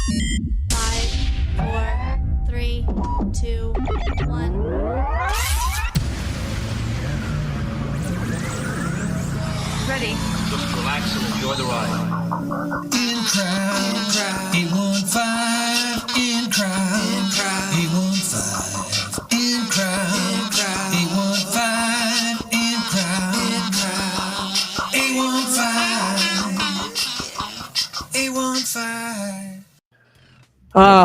5, 4, 3, 2, 1. Ready. Just relax and enjoy the ride. In crowd, 815. In crowd, 815. In crowd, 815. In crowd, 815. 815.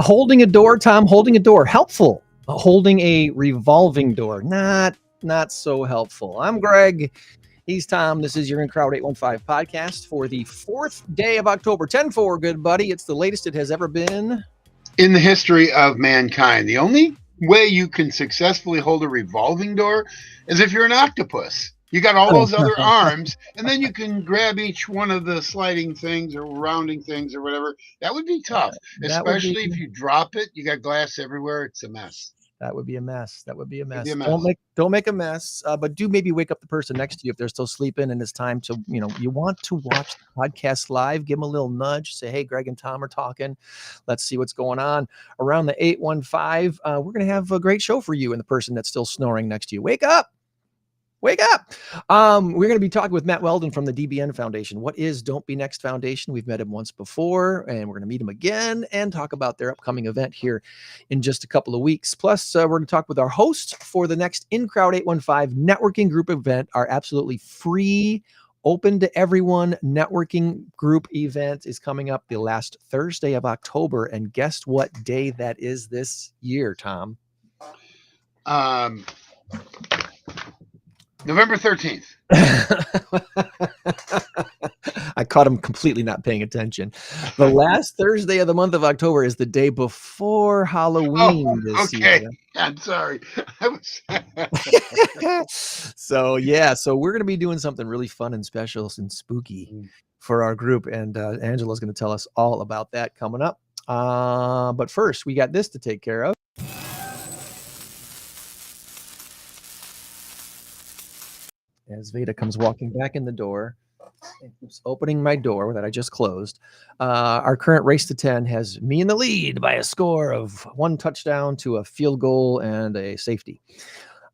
Holding a door, Tom. Holding a door, helpful. Holding a revolving door, not so helpful. I'm Greg. He's Tom. This is your In Crowd 815 podcast for the 4th day of October. 10-4, good buddy. It's the latest it has ever been in the history of mankind. The only way you can successfully hold a revolving door is if you're an octopus. You got all those other arms, and then you can grab each one of the sliding things or rounding things or whatever. That would be tough, especially if you drop it. You got glass everywhere. It's a mess. That would be a mess. It'd be a mess. Don't make a mess, but do maybe wake up the person next to you if they're still sleeping and it's time to, you want to watch the podcast live. Give them a little nudge. Say, hey, Greg and Tom are talking. Let's see what's going on around the 815. We're going to have a great show for you and the person that's still snoring next to you. Wake up. Wake up. We're going to be talking with Matt Weldon from the DBN Foundation. What is Don't Be Next Foundation? We've met him once before, and we're going to meet him again and talk about their upcoming event here in just a couple of weeks. Plus, we're going to talk with our host for the next In Crowd 815 networking group event, our absolutely free, open to everyone networking group event is coming up the last Thursday of October. And guess what day that is this year, Tom? November 13th. I caught him completely not paying attention. The last Thursday of the month of October is the day before Halloween this year. I'm sorry. So we're going to be doing something really fun and special and spooky for our group. And Angela's going to tell us all about that coming up. But first, we got this to take care of. As Veda comes walking back in the door and keeps opening my door that I just closed. Our current race to 10 has me in the lead by a score of 1 touchdown to a field goal and a safety.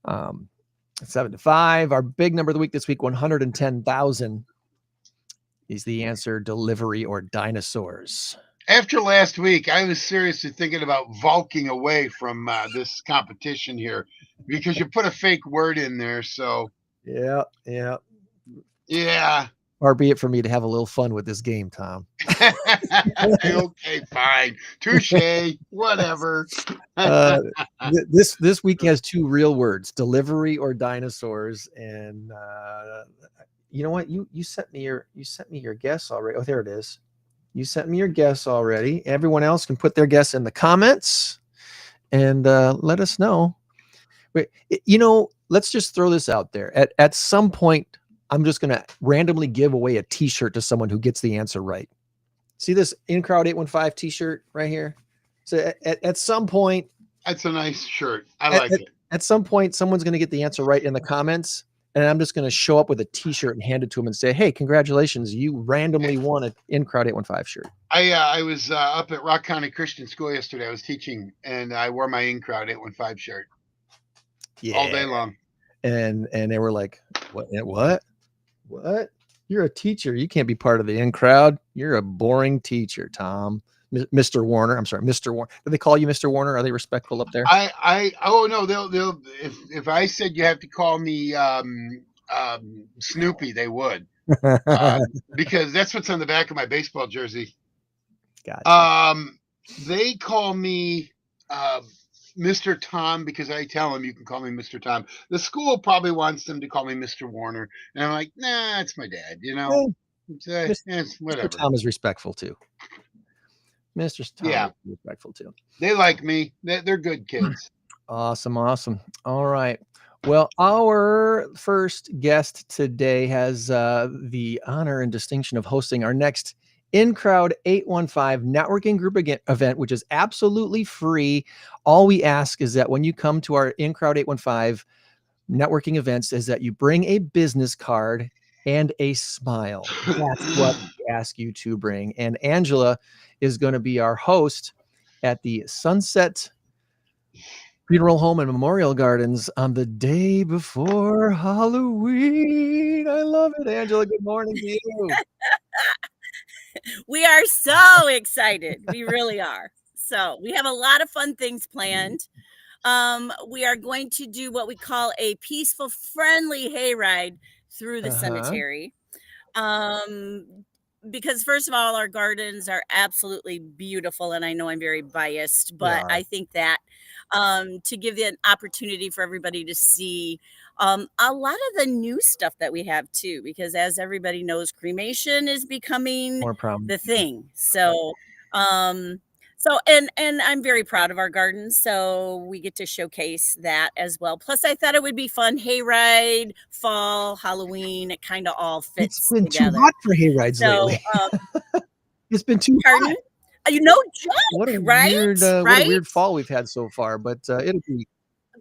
7-5. Our big number of the week this week, 110,000, is the answer: delivery or dinosaurs. After last week, I was seriously thinking about valking away from this competition here because you put a fake word in there. So Yeah. Far be it for me to have a little fun with this game, Tom. Okay, fine. Touche. Whatever. This week has 2 real words: delivery or dinosaurs. And you know what? You sent me your guess already. Oh, there it is. You sent me your guess already. Everyone else can put their guess in the comments and let us know. Wait, let's just throw this out there. At some point, I'm just going to randomly give away a t-shirt to someone who gets the answer right. See this In Crowd 815 t-shirt right here? So at some point, that's a nice shirt. I like it. At some point, someone's going to get the answer right in the comments, and I'm just going to show up with a t-shirt and hand it to them and say, hey, congratulations, you randomly won an In Crowd 815 shirt. I was up at Rock County Christian School yesterday. I was teaching, and I wore my In Crowd 815 shirt. Yeah. All day long. And they were like, what? You're a teacher. You can't be part of the In Crowd. You're a boring teacher, Tom. Mr. Warner. I'm sorry, Mr. Warner. Do they call you Mr. Warner? Are they respectful up there? Oh no, they'll if I said you have to call me Snoopy, they would. Because that's what's on the back of my baseball jersey. Gotcha. They call me Mr. Tom because I tell them you can call me Mr. Tom. The school probably wants them to call me Mr. Warner, and I'm like, nah, it's my dad. It's whatever. Mr. Tom is respectful too. Mr. Tom is respectful too. They like me. They're good kids. Awesome. All right. Well, our first guest today has the honor and distinction of hosting our next In Crowd 815 networking group event, which is absolutely free. All we ask is that when you come to our In Crowd 815 networking events is that you bring a business card and a smile. That's what we ask you to bring. And Angela is going to be our host at the Sunset Funeral Home and Memorial Gardens on the day before Halloween. I love it, Angela. Good morning to you. We are so excited. We really are. So we have a lot of fun things planned. We are going to do what we call a peaceful, friendly hayride through the cemetery. Because first of all, our gardens are absolutely beautiful, and I know I'm very biased, but I think that to give the an opportunity for everybody to see a lot of the new stuff that we have too, because as everybody knows, cremation is becoming More prominent. the thing. So and I'm very proud of our gardens, so we get to showcase that as well. Plus, I thought it would be fun. Hayride, fall, Halloween, it kind of all fits It's been together. too hot for hayrides So, lately. It's been too pardon? hot. No joke, What a right? weird, what a Right? weird fall we've had so far. But it'll be.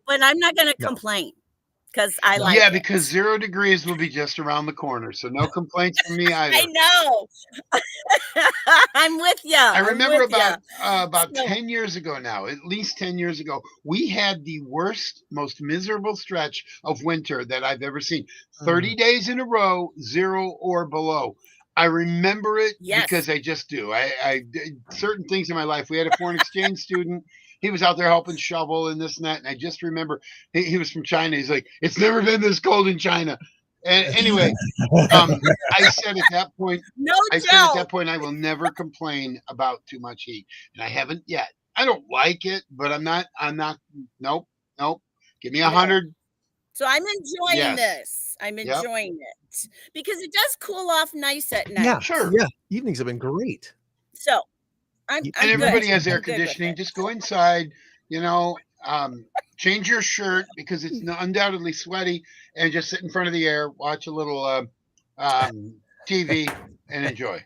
But I'm not going to No. complain because I No. like Yeah, it. because 0 degrees will be just around the corner. So no complaints from me either. I know. I'm with you. I remember about So- 10 years ago now, at least 10 years ago, we had the worst, most miserable stretch of winter that I've ever seen. 30 days in a row, 0 or below. I remember it Yes. because I just do. I did certain things in my life. We had a foreign exchange student. He was out there helping shovel and this and that. And I just remember he was from China. He's like, it's never been this cold in China. And anyway, I said at that point, I will never complain about too much heat. And I haven't yet. I don't like it, but I'm not, nope. Give me 100. So I'm enjoying Yes. this. I'm Yep. enjoying it because it does cool off nice at night. Yeah, Sure. Yeah, evenings have been great. So I'm And And good. everybody has I'm air good with conditioning. it. Just go inside, change your shirt because it's undoubtedly sweaty, and just sit in front of the air, watch a little TV, and enjoy.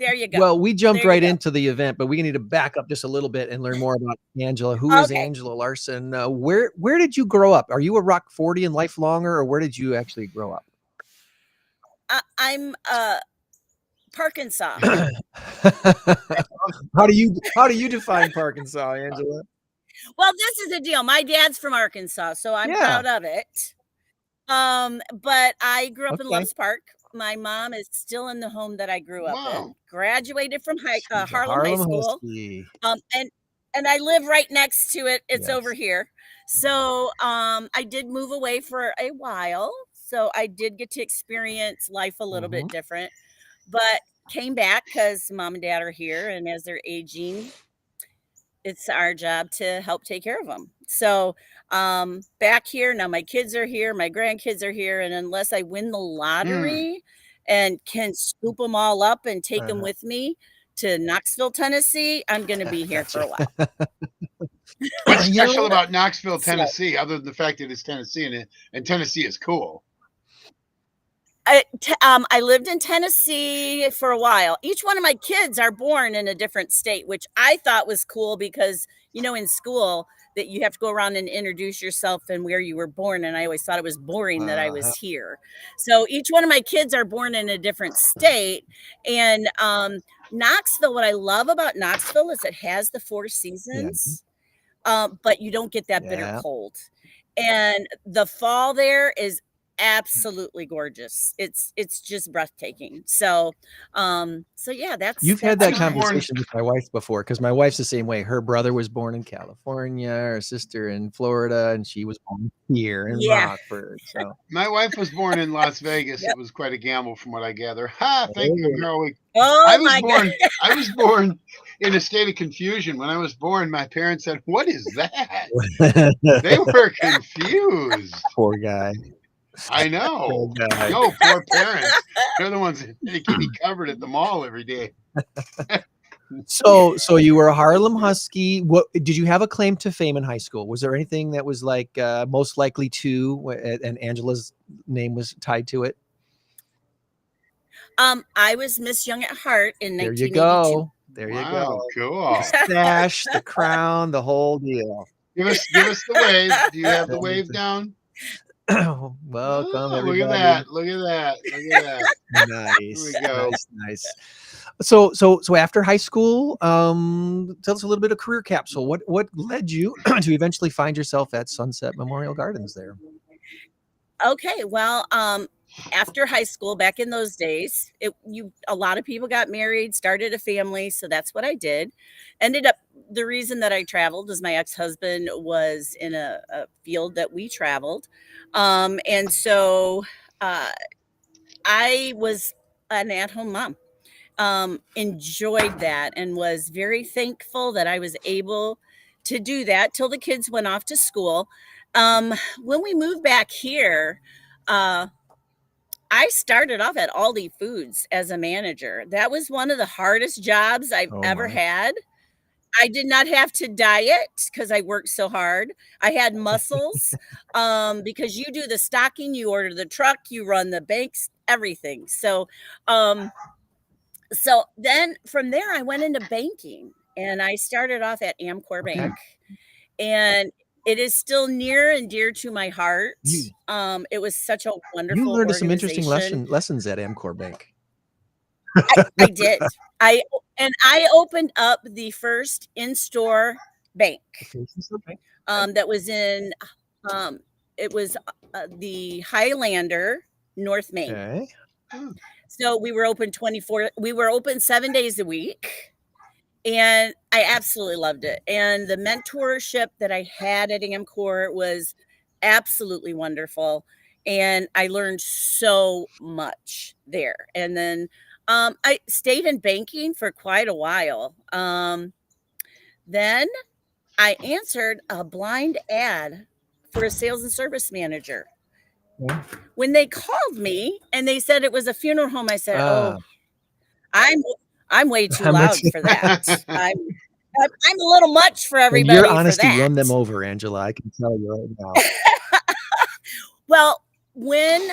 There you go. Well, we jumped There you right go. into the event, but we need to back up just a little bit and learn more about Angela. Who is Okay. Angela Larson? Where did you grow up? Are you a Rock 40 and lifelonger, or where did you actually grow up? I'm Parkinson. How do you define Parkinson, Angela? Well, this is the deal. My dad's from Arkansas, so I'm proud of it. But I grew up in Okay. Loves Park. My mom is still in the home that I grew up in. Wow. Graduated from She's a Harlem High School. Husky. And I live right next to it. It's Yes. over here. So I did move away for a while. So I did get to experience life a little bit different, but came back because mom and dad are here. And as they're aging, it's our job to help take care of them. So back here now, my kids are here, my grandkids are here, and unless I win the lottery and can scoop them all up and take them with me to Knoxville, Tennessee, I'm going to be here for a while. What's You know special what? about Knoxville, Tennessee, other than the fact that it's Tennessee and Tennessee is cool? I lived in Tennessee for a while. Each one of my kids are born in a different state, which I thought was cool because, in school that you have to go around and introduce yourself and where you were born. And I always thought it was boring that I was here. So each one of my kids are born in a different state. And Knoxville, what I love about Knoxville is it has the 4 seasons, but you don't get that bitter cold. And the fall there is absolutely gorgeous. It's just breathtaking. So yeah, You've had that mine. conversation with my wife before, because my wife's the same way. Her brother was born in California, her sister in Florida, and she was born here in Rockford. So My wife was born in Las Vegas. It was quite a gamble from what I gather. Thank you. I'm here all week. Oh I my God. I was born in a state of confusion. When I was born, my parents said, "What is that?" They were confused. Poor guy. I know. Poor guy. No, poor parents. They're the ones that keep me covered at the mall every day. So you were a Harlem Husky. What did you have a claim to fame in high school? Was there anything that was like most likely to, and Angela's name was tied to it? I was Miss Young at Heart in There 1982. you go. There you Wow, go. cool. Stash, the crown, the whole deal. Give us the wave. Do you have the wave down? Welcome, Oh, look at everybody. that. Look at that. Look at that. Nice, Here we go. nice. So after high school, tell us a little bit of career capsule. What led you to eventually find yourself at Sunset Memorial Gardens there? Okay, well, after high school, back in those days, a lot of people got married, started a family, so that's what I did. Ended up the reason that I traveled is my ex-husband was in a field that we traveled. And so I was an at-home mom. Enjoyed that and was very thankful that I was able to do that till the kids went off to school. When we moved back here, uh, I started off at Aldi Foods as a manager. That was one of the hardest jobs I've Oh ever my. had. I did not have to diet because I worked so hard. I had muscles because you do the stocking, you order the truck, you run the banks, everything. Um, so then from there, I went into banking and I started off at Amcor Okay. Bank. And it is still near and dear to my heart. You It was such a you wonderful learned some interesting organization. lessons at Amcor Bank. I did. I opened up the first in-store bank Okay. that was in um, it was the Highlander, North Main. Okay. So we were open 7 days a week. And I absolutely loved it. And the mentorship that I had at Amcor was absolutely wonderful. And I learned so much there. And then I stayed in banking for quite a while. Then I answered a blind ad for a sales and service manager. Okay. When they called me and they said it was a funeral home, I said, "Oh, I'm way too I'm loud with you. for that. I'm a little much for And everybody your for honesty won them that." over, Angela. I can tell you right now. Well, when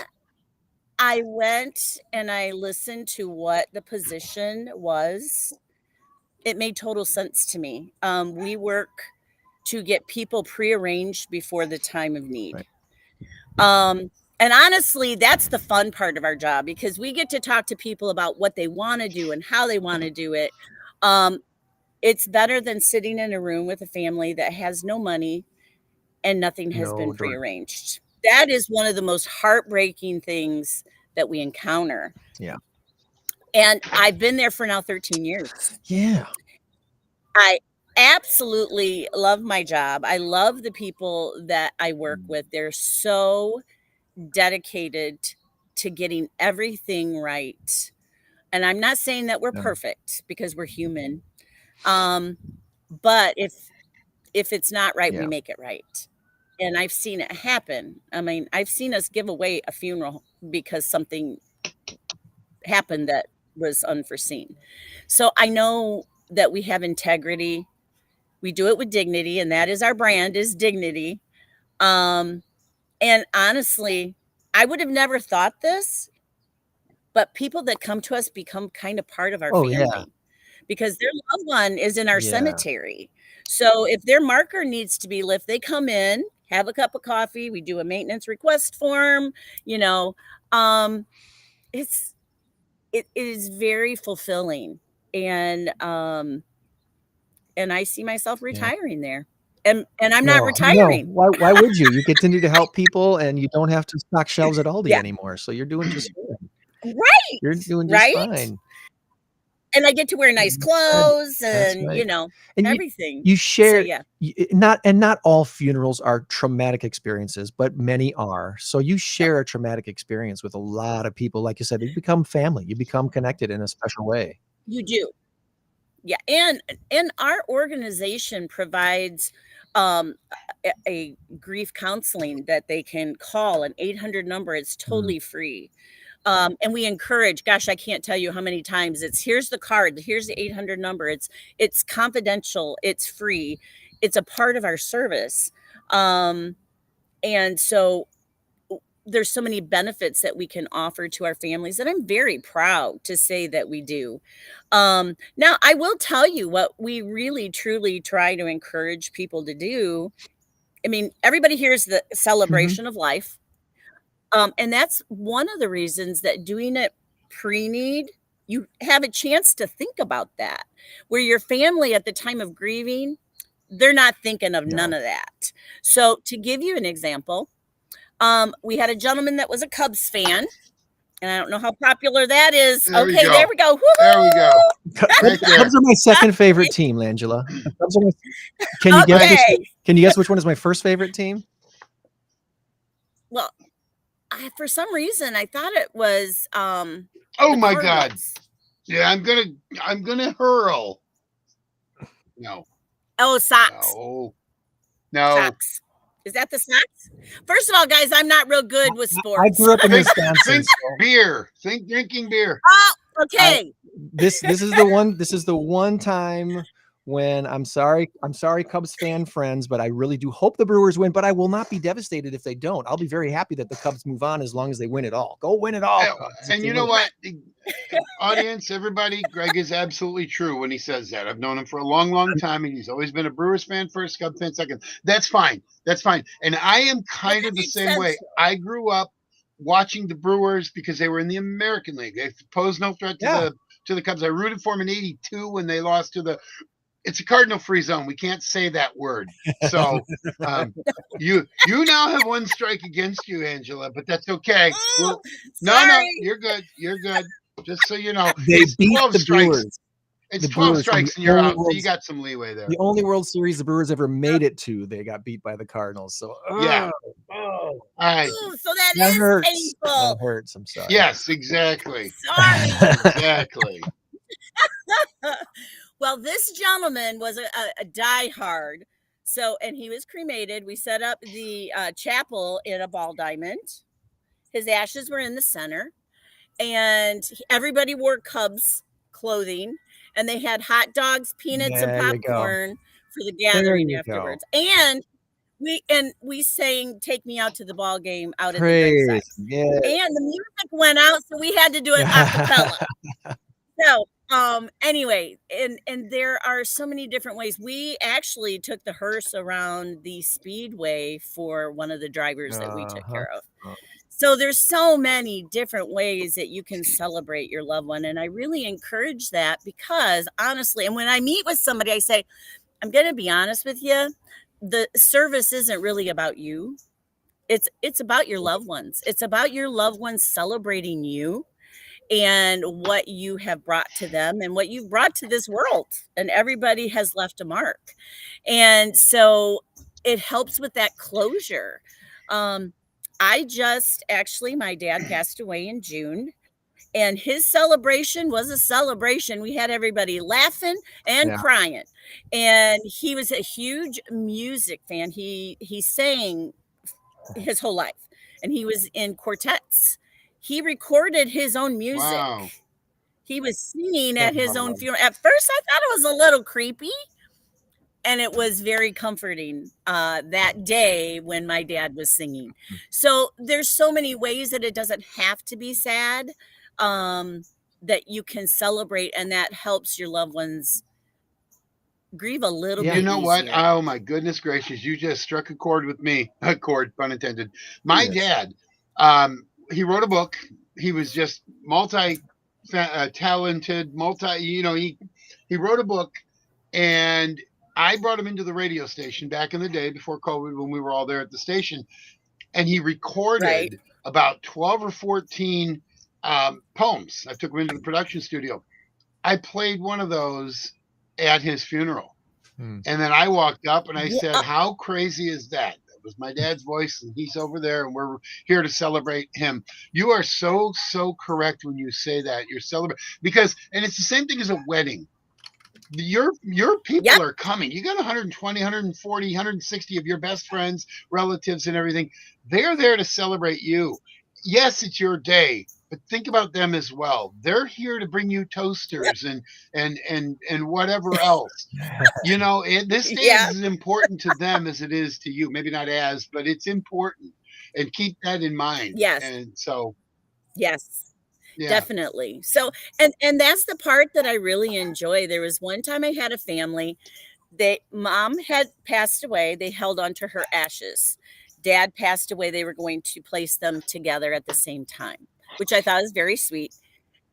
I went and I listened to what the position was, it made total sense to me. We work to get people prearranged before the time of need. Right. And honestly, that's the fun part of our job because we get to talk to people about what they want to do and how they want to do it. It's better than sitting in a room with a family that has no money and nothing has been No direct. prearranged. That is one of the most heartbreaking things that we encounter. Yeah. And I've been there for now 13 years. Yeah. I absolutely love my job. I love the people that I work with. They're so dedicated to getting everything right. And I'm not saying that we're No. perfect because we're human. But if it's not right, we Yeah. make it right. And I've seen it happen. I mean, I've seen us give away a funeral because something happened that was unforeseen. So I know that we have integrity. We do it with dignity, and that is our brand is dignity. And honestly, I would have never thought this, but people that come to us become kind of part of our Oh, yeah. family because their loved one is in our Yeah. cemetery. So if their marker needs to be lifted, they come in, have a cup of coffee, we do a maintenance request form, you know. It is very fulfilling. And I see myself Yeah. retiring there. And I'm not No. retiring. Why would you? You continue to help people and you don't have to stock shelves at Aldi Yeah. anymore. So you're doing just fine. Right. You're doing just Right. fine. And I get to wear nice Good. clothes That's and, right. and And everything. you So share yeah. not all funerals are traumatic experiences, but many are. So you share a traumatic experience with a lot of people. Like you said, you become family. You become connected in a special way. You do. Yeah, and our organization provides a grief counseling that they can call an 800 number. It's totally free. And we encourage, gosh, I can't tell you how many times it's here's the card, here's the 800 number. It's confidential, it's free, it's a part of our service. And so there's so many benefits that we can offer to our families that I'm very proud to say that we do. Now, I will tell you what we really truly try to encourage people to do. I mean, everybody hears the Mhm. celebration of life. And that's one of the reasons that doing it pre-need, you have a chance to think about that, where your family at the time of grieving, they're not thinking of none No. of that. So to give you an example, we had a gentleman that was a Cubs fan, and I don't know how popular that is. There we Okay, go. there we go. There we go. Right there. Cubs are my second favorite team, Langela. Cubs are can you guess? Okay. Can you guess which one is my first favorite team? Well, for some reason, I thought it was. Oh the my God. Cardinals. Yeah, I'm gonna hurl. No. Oh, Sox. No. Sox. Is that the Sox? First of all, guys, I'm not real good with sports. I grew up in Think, Wisconsin. think so beer. Think drinking beer. Oh, okay. this is the one time when I'm sorry, Cubs fan friends, but I really do hope the Brewers win. But I will not be devastated if they don't. I'll be very happy that the Cubs move on as long as they win it all. Go win it all, Cubs. And you know what? Audience, everybody, Greg is absolutely true when he says that. I've known him for a long, long time, and he's always been a Brewers fan first, Cubs fan second. That's fine. That's fine. And I am kind of the same way. I grew up watching the Brewers because they were in the American League. They posed no threat to the Cubs. I rooted for them in '82 when they lost to the. It's a Cardinal free zone. We can't say that word. So you now have one strike against you, Angela, but that's okay. No, you're good. You're good. Just so you know, They it's beat 12 the strikes. Brewers. It's The 12 Brewers, strikes the and you're only out. So you World- got some leeway there. The only World Series the Brewers ever made it to, they got beat by the Cardinals. So Yeah. all right. Ooh, so that that is hurts. painful. That hurts. I'm sorry. Yes, exactly. Sorry. Exactly. Well, this gentleman was a diehard. So, and he was cremated. We set up the chapel in a ball diamond. His ashes were in the center, and everybody wore Cubs clothing, and they had hot dogs, peanuts, There you and go. popcorn for the gathering you afterwards. And we sang "Take Me Out to the Ball Game" out at the Praise. gravesite. Yeah. And the music went out, so we had to do it a cappella. So anyway, and there are so many different ways. We actually took the hearse around the speedway for one of the drivers that we took care of. So there's so many different ways that you can celebrate your loved one, and I really encourage that, because honestly, and when I meet with somebody, I say, I'm going to be honest with you, the service isn't really about you. It's about your loved ones. It's about your loved ones celebrating you and what you have brought to them and what you've brought to this world. And everybody has left a mark. And so it helps with that closure. My dad passed away in June, and his celebration was a celebration. We had everybody laughing and crying. And he was a huge music fan. He sang his whole life, and he was in quartets. He recorded his own music. Wow. He was singing at his own funeral. At first, I thought it was a little creepy, and it was very comforting that day when my dad was singing. So there's so many ways that it doesn't have to be sad, that you can celebrate, and that helps your loved ones grieve a little bit. You know what? easier. Oh my goodness gracious! You just struck a chord with me. A chord, pun intended. My dad, he wrote a book. He was just talented, he wrote a book, and I brought him into the radio station back in the day before COVID, when we were all there at the station, and he recorded about 12 or 14 poems. I took him into the production studio. I played one of those at his funeral. And then I walked up and I said, how crazy is that? That was my dad's voice, and he's over there, and we're here to celebrate him. You are so correct when you say that. You're celebrating, because, and it's the same thing as a wedding. Your people are coming. You got 120, 140, 160 of your best friends, relatives, and everything. They're there to celebrate you. Yes, it's your day, but think about them as well. They're here to bring you toasters and whatever else. This day is as important to them as it is to you. Maybe not as, but it's important. And keep that in mind. Yes. And so. Yes. Yeah. Definitely. So, and that's the part that I really enjoy. There was one time I had a family, mom had passed away. They held on to her ashes. Dad passed away, they were going to place them together at the same time, which I thought was very sweet.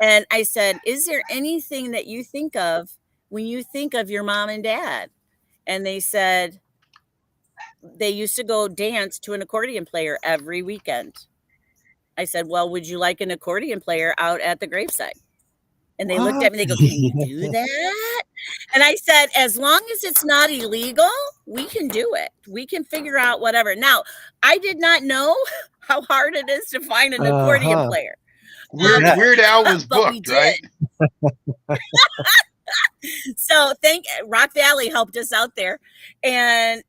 And I said, "Is there anything that you think of when you think of your mom and dad?" And they said they used to go dance to an accordion player every weekend. I said, "Well, would you like an accordion player out at the graveside?" And they looked What? at me, they go, "Can you do that?" And I said, "As long as it's not illegal, we can do it. We can figure out whatever." Now, I did not know how hard it is to find an accordion Uh-huh. player. Yeah. Weird Al was But we booked, right? So Rock Valley helped us out there and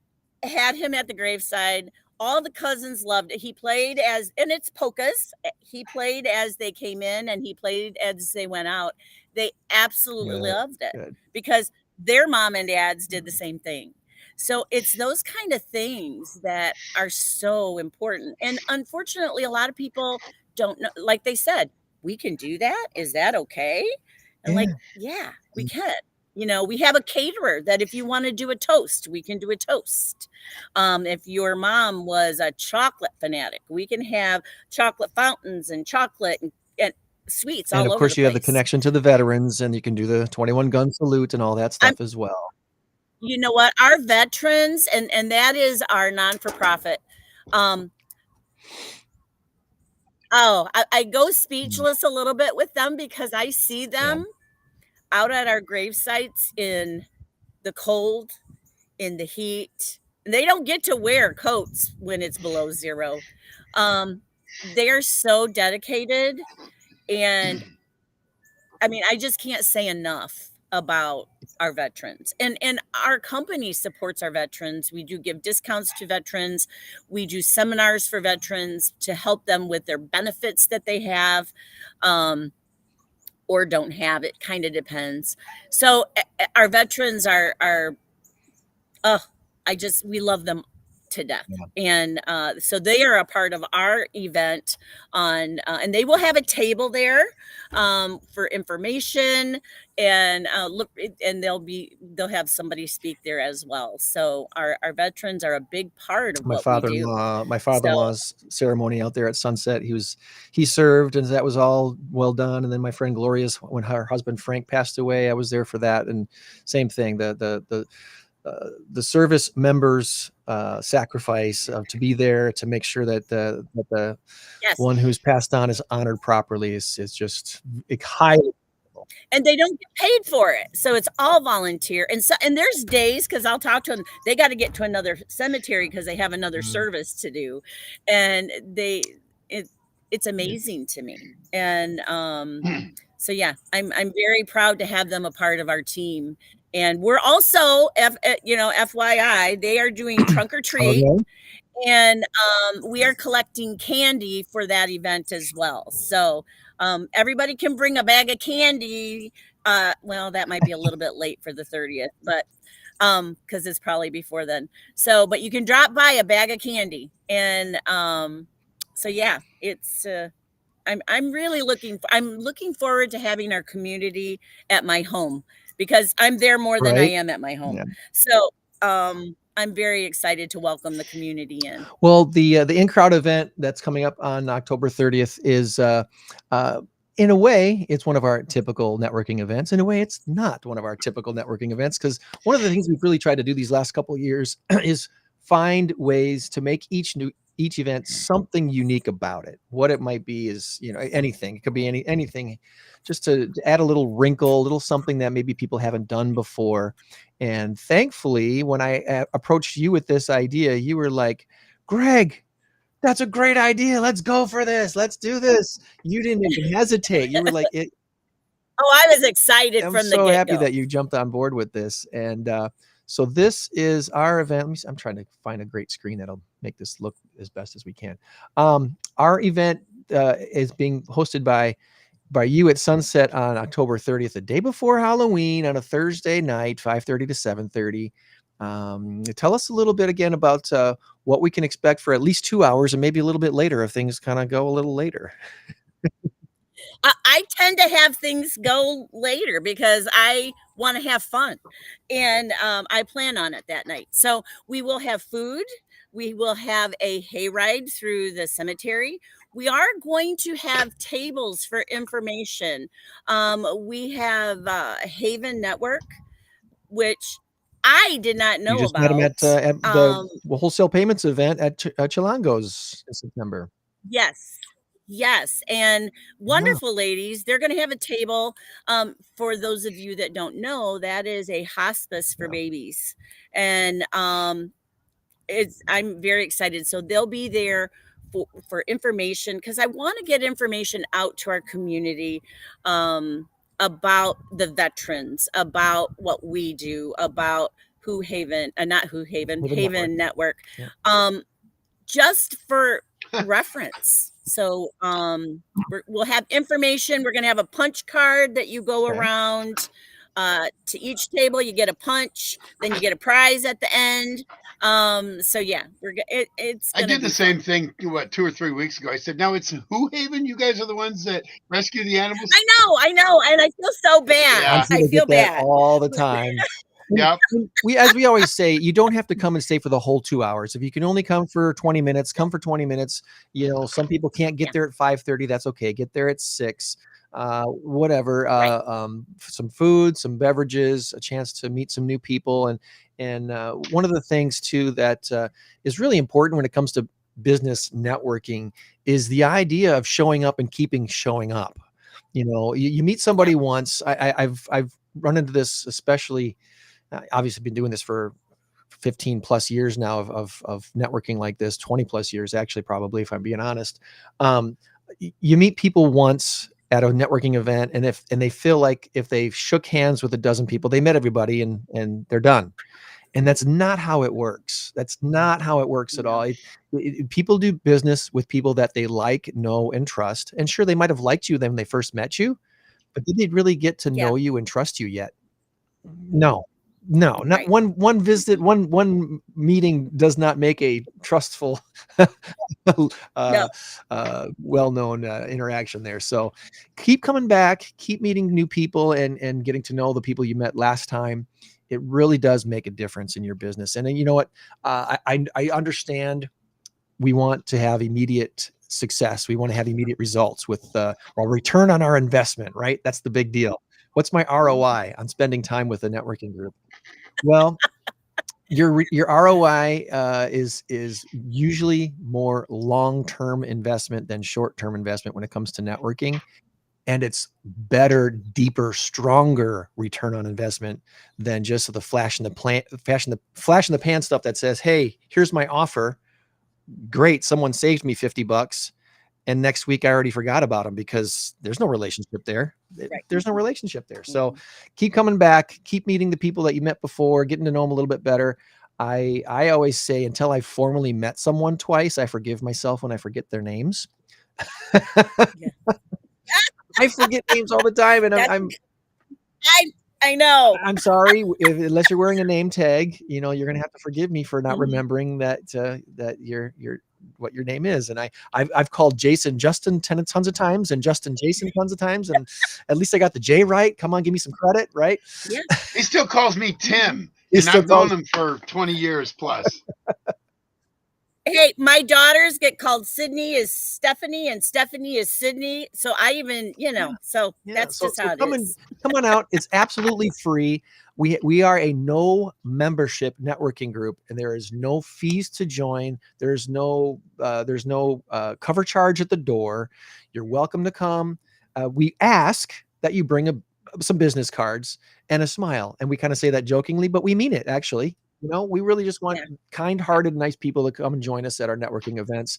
had him at the graveside. All the cousins loved it. He played and it's polkas. He played as they came in and he played as they went out. They absolutely Good, loved it good. because their mom and dads did the same thing. So it's those kind of things that are so important. And unfortunately, a lot of people don't know, like they said, we can do that. Is that okay? And like, yeah, we can. We have a caterer that if you want to do a toast, we can do a toast. If your mom was a chocolate fanatic, we can have chocolate fountains and chocolate and sweets And all of over course, the you have the place. connection to the veterans, and you can do the 21 gun salute and all that stuff as well. You know what? Our veterans, and that is our non-for-profit. I go speechless a little bit with them because I see them out at our grave sites in the cold, in the heat. They don't get to wear coats when it's below zero. They are so dedicated. And I mean, I just can't say enough about our veterans. And our company supports our veterans. We do give discounts to veterans. We do seminars for veterans to help them with their benefits that they have. Or don't have. It kind of depends. So our veterans are we love them to death. And so they are a part of our event and they will have a table there for information and and they'll have somebody speak there as well. So our veterans are a big part of My what we do. father-in-law's ceremony out there at Sunset, he served, and that was all well done. And then my friend Gloria's, when her husband Frank passed away, I was there for that. And same thing, the service members sacrifice to be there to make sure that the Yes. one who's passed on is honored properly is just highly. And they don't get paid for it, so it's all volunteer. And there's days, because I'll talk to them, they got to get to another cemetery because they have another service to do, and it's amazing to me. And so yeah, I'm very proud to have them a part of our team. And we're also, FYI, they are doing trunk or treat. Okay. And we are collecting candy for that event as well. So everybody can bring a bag of candy. Well, that might be a little bit late for the 30th, but because it's probably before then. So, but you can drop by a bag of candy. And so yeah, it's I'm really looking forward to having our community at my home because I'm there more than I Right. am at my home. Yeah. So I'm very excited to welcome the community in. Well, the in-crowd event that's coming up on October 30th is in a way, it's one of our typical networking events. In a way, it's not one of our typical networking events, because one of the things we've really tried to do these last couple of years is find ways to make each event something unique about it. What it might be is, anything. It could be anything, just to add a little wrinkle, a little something that maybe people haven't done before. And thankfully, when I approached you with this idea, you were like, "Greg, that's a great idea. Let's go for this. Let's do this." You didn't even hesitate. You were like, "It." Oh, I was excited I'm from the so happy get-go. that you jumped on board with this. And so this is our event. I'm trying to find a great screen that'll make this look as best as we can. Our event is being hosted by you at Sunset on October 30th, the day before Halloween, on a Thursday night, 5:30 to 7:30. Tell us a little bit again about what we can expect for at least 2 hours, and maybe a little bit later if things kind of go a little later. I tend to have things go later because I want to have fun, and I plan on it that night. So we will have food. We will have a hayride through the cemetery. We are going to have tables for information. We have Haven Network, which I did not You know just met him about. at the wholesale payments event at Chilango's in September. Yes. Yes, and Yeah. wonderful ladies. They're going to have a table. For those of you that don't know, that is a hospice for Yeah. babies, and I'm very excited. So they'll be there for information, because I want to get information out to our community about the veterans, about what we do, about not Who Haven, Haven Network, Yeah. just for reference. So we'll have information. We're going to have a punch card that you go Okay. around to each table. You get a punch, then you get a prize at the end. So yeah, it's I gonna did the be same fun. thing 2 or 3 weeks ago. I said, "Now it's Who Haven. You guys are the ones that rescue the animals." I know, and I feel so bad. Yeah. I'm sure I they feel get that bad. all the time. Yep. As we always say, you don't have to come and stay for the whole 2 hours. If you can only come for 20 minutes, come for 20 minutes. You know, some people can't get there at 5:30. That's okay. Get there at 6. Whatever. Some food, some beverages, a chance to meet some new people, and one of the things too that is really important when it comes to business networking is the idea of showing up and keeping showing up. You know, you meet somebody once. I've run into this, especially. Obviously been doing this for 15 plus years now of networking like this, 20 plus years, actually, probably, if I'm being honest. You meet people once at a networking event, and they feel like if they shook hands with a dozen people, they met everybody and they're done. And that's not how it works. That's not how it works at all. People do business with people that they like, know, and trust. And sure, they might have liked you when they first met you, but did they really get to know you and trust you yet? No, not Right. one visit, one meeting does not make a trustful, No. well-known interaction there. So keep coming back, keep meeting new people, and getting to know the people you met last time. It really does make a difference in your business. And then, you know what? I understand we want to have immediate success. We want to have immediate results with return on our investment, right? That's the big deal. What's my ROI on spending time with a networking group? Well, your ROI is usually more long-term investment than short-term investment when it comes to networking. And it's better, deeper, stronger return on investment than just the flash in the pan stuff that says, "Hey, here's my offer. Great, someone saved me $50." And next week I already forgot about them because there's no relationship there. Right. There's no relationship there. So keep coming back, keep meeting the people that you met before, getting to know them a little bit better. I always say, until I've formally met someone twice, I forgive myself when I forget their names. I forget names all the time, and I know. I'm sorry, unless you're wearing a name tag, you know, you're going to have to forgive me for not remembering that your what your name is. And I've called Jason Justin tons of times, and Justin Jason tons of times, and at least I got the J right. Come on, give me some credit, right? Yeah. He still calls me Tim, and I've known him for 20 years plus. Hey, my daughters get called Sydney is Stephanie, and Stephanie is Sydney. So I even, so that's just how it is. Come on out. It's absolutely free. We are a no membership networking group, and there is no fees to join. There's no cover charge at the door. You're welcome to come. We ask that you bring some business cards and a smile, and we kind of say that jokingly, but we mean it, actually. You know, we really just want kind-hearted, nice people to come and join us at our networking events.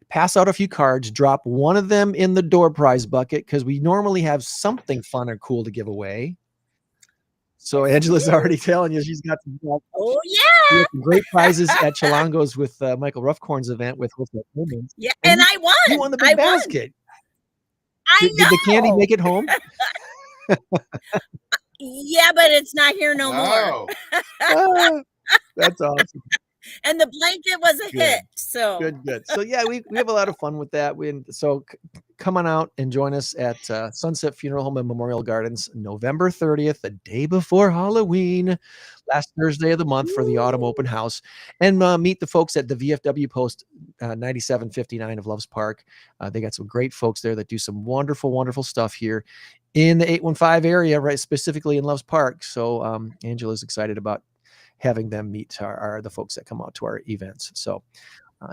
Pass out a few cards, drop one of them in the door prize bucket, because we normally have something fun or cool to give away. So Angela's already telling you she's got some great prizes at Chilango's with Michael Ruffcorn's event with Wholesale Payments. Yeah, and I won. You won the big basket. Did the candy make it home? Yeah, but it's not here no more. That's awesome. And the blanket was a Good. hit. So Good. So yeah, we have a lot of fun with that. Come on out and join us at Sunset Funeral Home and Memorial Gardens, November 30th, the day before Halloween, last Thursday of the month for the autumn open house, and meet the folks at the VFW Post 9759 of Loves Park. They got some great folks there that do some wonderful stuff here in the 815 area, right? Specifically in Loves Park. So Angela's excited about having them meet the folks that come out to our events. So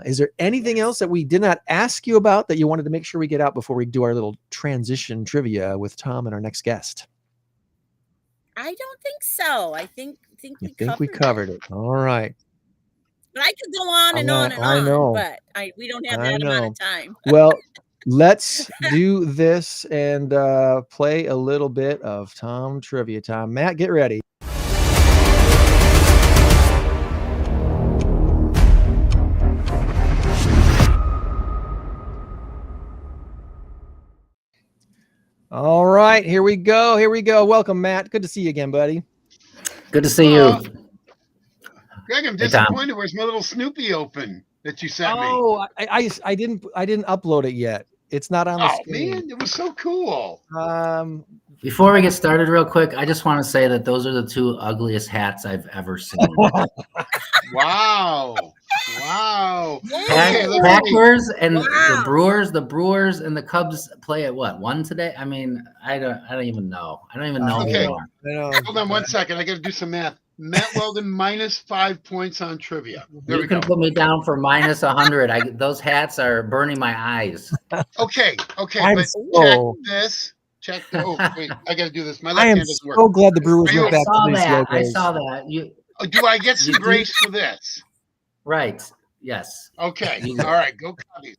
is there anything else that we did not ask you about that you wanted to make sure we get out before we do our little transition trivia with Tom and our next guest? I don't think so. I think We covered it. All right. But I could go on and on and I on, know. but we don't have that amount of time. Well, let's do this and play a little bit of Tom trivia time. Matt, get ready. All right, here we go. Welcome, Matt. Good to see you again, buddy. Good to see you. Greg, I'm disappointed. Where's my little Snoopy open that you sent me? Oh, I didn't upload it yet. It's not on the screen. Man, it was so cool. Before we get started real quick, I just want to say that those are the two ugliest hats I've ever seen. Wow. Packers and the Brewers and the Cubs play at what, 1 today? I mean, I don't even know. I don't even know anymore. Hold on 1 second. I got to do some math. Matt Weldon -5 points on trivia. You can put me down for -100. Those hats are burning my eyes. Okay. But check this. Oh, wait, I got to do this. My left hand doesn't work. I am so glad the Brewers went back to these logos. I saw that. Do I get some grace for this? Right. Yes. Okay. All right. Go Cubbies.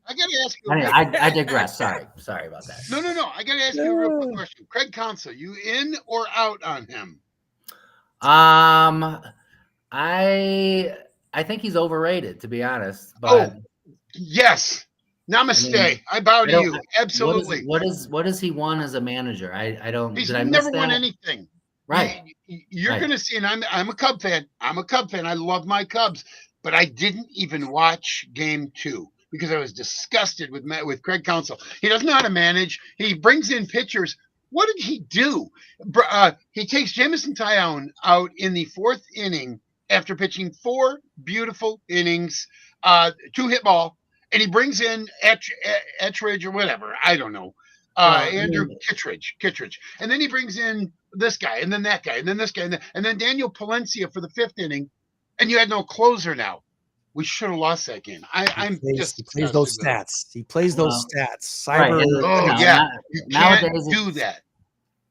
I got to ask you. I digress. Sorry about that. No. I got to ask you a real quick question. Craig Counsell, you in or out on him? I think he's overrated, to be honest. But yes. Namaste. I bow to you. Absolutely. What has he won as a manager? I don't. He's never won anything. Right. You're going to see, and I'm a Cub fan. I love my Cubs, but I didn't even watch Game 2 because I was disgusted with Craig Counsell. He doesn't know how to manage. He brings in pitchers. What did he do? He takes Jamison Tyone out in the 4th inning after pitching 4 beautiful innings, 2-hit ball, and he brings in Ettridge or whatever. I don't know. Andrew Kittredge. And then he brings in this guy, and then that guy, and then this guy, and then Daniel Palencia for the 5th inning, and you had no closer now. We should have lost that game. He plays those stats. Cyber. You can't do that.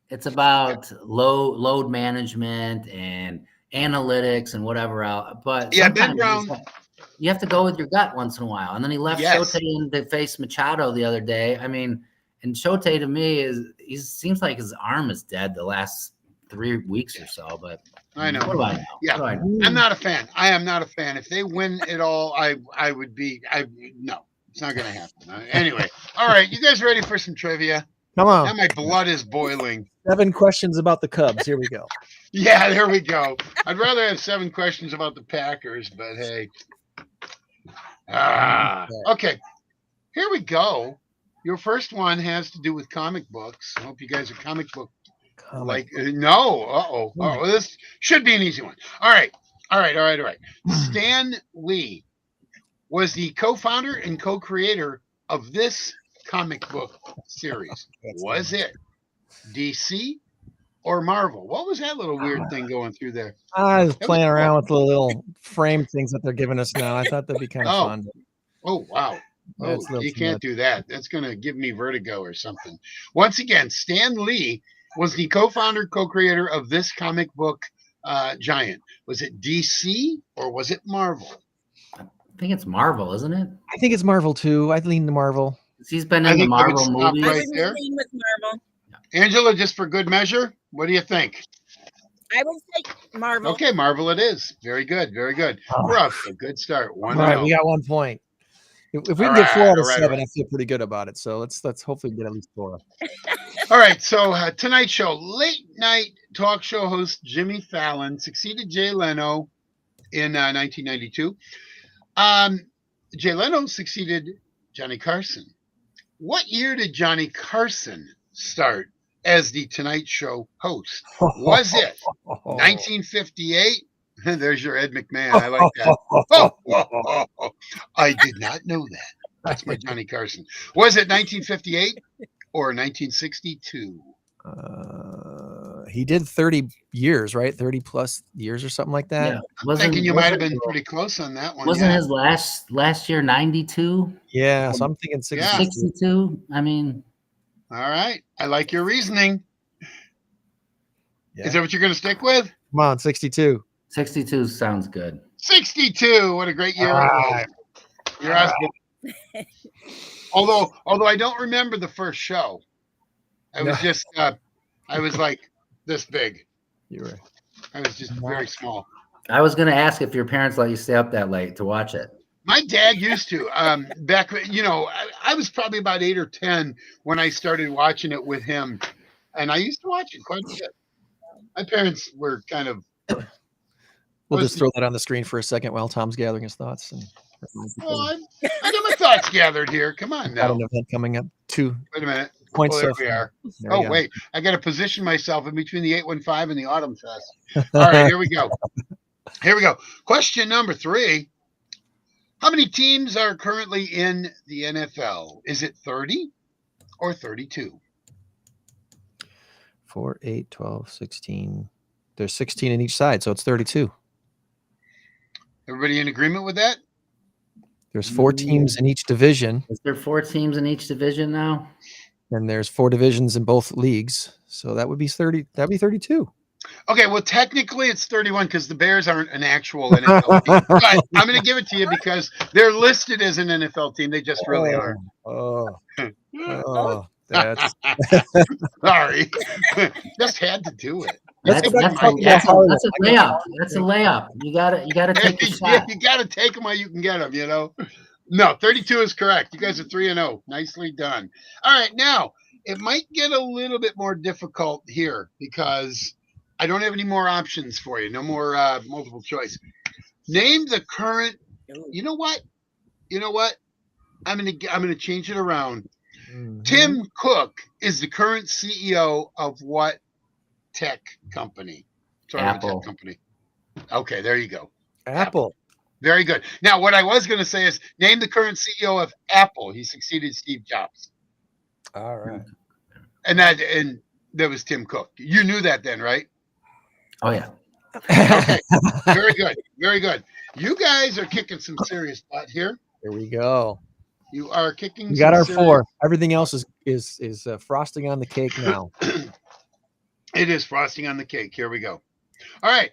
It's about load management and analytics and whatever else. But Ben Brown. You have to go with your gut once in a while. And then he left Shote in to face Machado the other day. I mean, and Shote to me seems like his arm is dead the last 3 weeks or so. But I know. What do I know? Yeah, I'm not a fan. I am not a fan. If they win it all, I would be. No, it's not going to happen. Anyway, all right, you guys ready for some trivia? Come on. Now my blood is boiling. 7 questions about the Cubs. Here we go. Yeah, there we go. I'd rather have 7 questions about the Packers, but hey. Okay. Here we go. Your first one has to do with comic books. I hope you guys are comic book no. This should be an easy one. All right. Stan Lee was the co-founder and co-creator of this comic book series. Was it DC or Marvel? What was that little weird thing going through there? I was playing around with the little frame things that they're giving us now. I thought that'd be kind of fun. Oh, wow. You can't do that. That's going to give me vertigo or something. Once again, Stan Lee was the co-founder, co-creator of this comic book giant. Was it DC or was it Marvel? I think it's Marvel, isn't it? I think it's Marvel too. I'd lean to Marvel. He's been in the Marvel movies. Right there. With Marvel. Angela, just for good measure, what do you think? I would say Marvel. Okay, Marvel it is. Very good. We're off to a good start. All right, we got 1 point. If we can get 4 out of 7, I feel pretty good about it. So let's hopefully get at least 4. All right. So Tonight Show, late night talk show host Jimmy Fallon succeeded Jay Leno in 1992. Jay Leno succeeded Johnny Carson. What year did Johnny Carson start as the Tonight Show host? Was it 1958? There's your Ed McMahon. I like that. I did not know that. That's my Johnny Carson. Was it 1958 or 1962? He did 30 years, right? 30 plus years or something like that. Yeah. I'm thinking you might have been pretty close on that one. Wasn't his last year 92? Yeah, so I'm thinking 62. 62? I mean. All right. I like your reasoning. Yeah. Is that what you're going to stick with? Come on, 62. 62 sounds good. 62. What a great year. You're asking. Although I don't remember the first show. I was just, I was like this big. You were. I was just very small. I was going to ask if your parents let you stay up that late to watch it. My dad used to. Back, I was probably about 8 or 10 when I started watching it with him, and I used to watch it quite a bit. My parents were kind of. We'll just throw that on the screen for a second while Tom's gathering his thoughts. And I got my thoughts gathered here. Come on now. Got an event coming up. Wait a minute. Points. There we are. Wait. I got to position myself in between the 815 and the Autumn Fest. All right, here we go. Question number 3. How many teams are currently in the NFL? Is it 30 or 32? 4, 8, 12, 16. There's 16 in each side, so it's 32. Everybody in agreement with that? There's 4 teams in each division. Is there 4 teams in each division now? And there's 4 divisions in both leagues. So that would be 30. That'd be 32. Okay, well, technically it's 31 because the Bears aren't an actual NFL team. But I'm going to give it to you because they're listed as an NFL team. They just really aren't. That's sorry. Just had to do it. That's a layup. That's a layup. You gotta take the shot. You gotta take them while you can get them. No, 32 is correct. You guys are 3-0. Nicely done. All right, now it might get a little bit more difficult here because I don't have any more options for you. No more multiple choice. Name the current. You know what? I'm gonna change it around. Mm-hmm. Tim Cook is the current CEO of what tech company? Apple. Tech company. Okay, there you go. Apple. Very good. Now, what I was going to say is name the current CEO of Apple. He succeeded Steve Jobs. All right. And that was Tim Cook. You knew that then, right? Oh yeah. Okay. Very good. Very good. You guys are kicking some serious butt here. Here we go. You are kicking. We got our 4. Everything else is frosting on the cake now. It is frosting on the cake. Here we go. All right.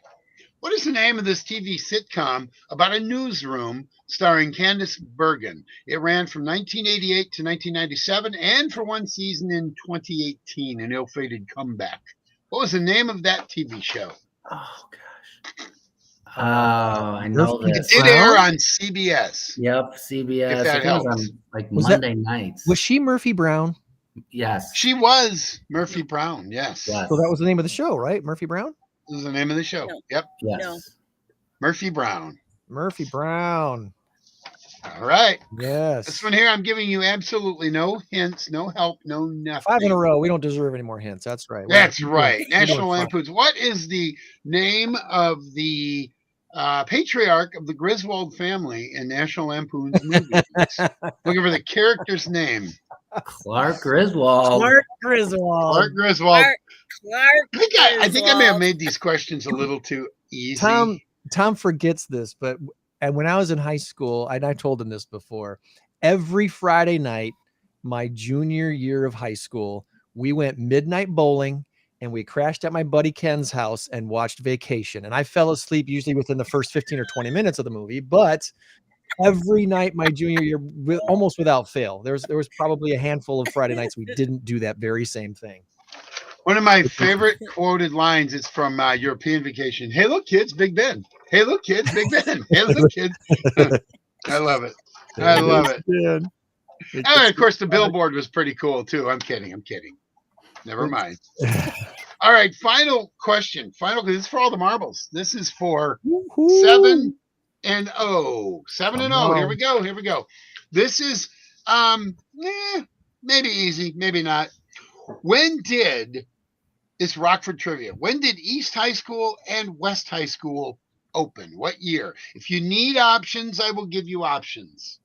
What is the name of this TV sitcom about a newsroom starring Candice Bergen? It ran from 1988 to 1997 and for one season in 2018, an ill-fated comeback. What was the name of that TV show? Oh, gosh. Oh, I know this. It did air on CBS. Yep, CBS. If that helps. It was on Monday nights. Was she Murphy Brown? Yes. She was Murphy Brown, yes. So that was the name of the show, right? Murphy Brown? This is the name of the show. No. Yep. Yes. No. Murphy Brown. Murphy Brown. All right. Yes. This one here, I'm giving you absolutely no hints, no help, no nothing. 5 in a row. We don't deserve any more hints. That's right. That's right. National Lampoons. What is the name of the patriarch of the Griswold family in National Lampoon's movies? Looking for the character's name. Clark Griswold. Clark Griswold. I think I may have made these questions a little too easy. Tom forgets this, but when I was in high school, and I told him this before, every Friday night, my junior year of high school, we went midnight bowling and we crashed at my buddy Ken's house and watched Vacation. And I fell asleep usually within the first 15 or 20 minutes of the movie, but every night my junior year, almost without fail, there was probably a handful of Friday nights we didn't do that very same thing. One of my favorite quoted lines is from European Vacation. Hey, look, kids, Big Ben. Hey, look, kids, Big Ben. Hey, look, kids. I love it. I love it. And of course, the billboard was pretty cool, too. I'm kidding. Never mind. All right, final question. Final, because it's for all the marbles. This is for Woo-hoo. 7-0. 7-0. Here we on. go. Here we go. This is maybe easy, maybe not. It's Rockford trivia. When did East High School and West High School open? What year? If you need options, I will give you options.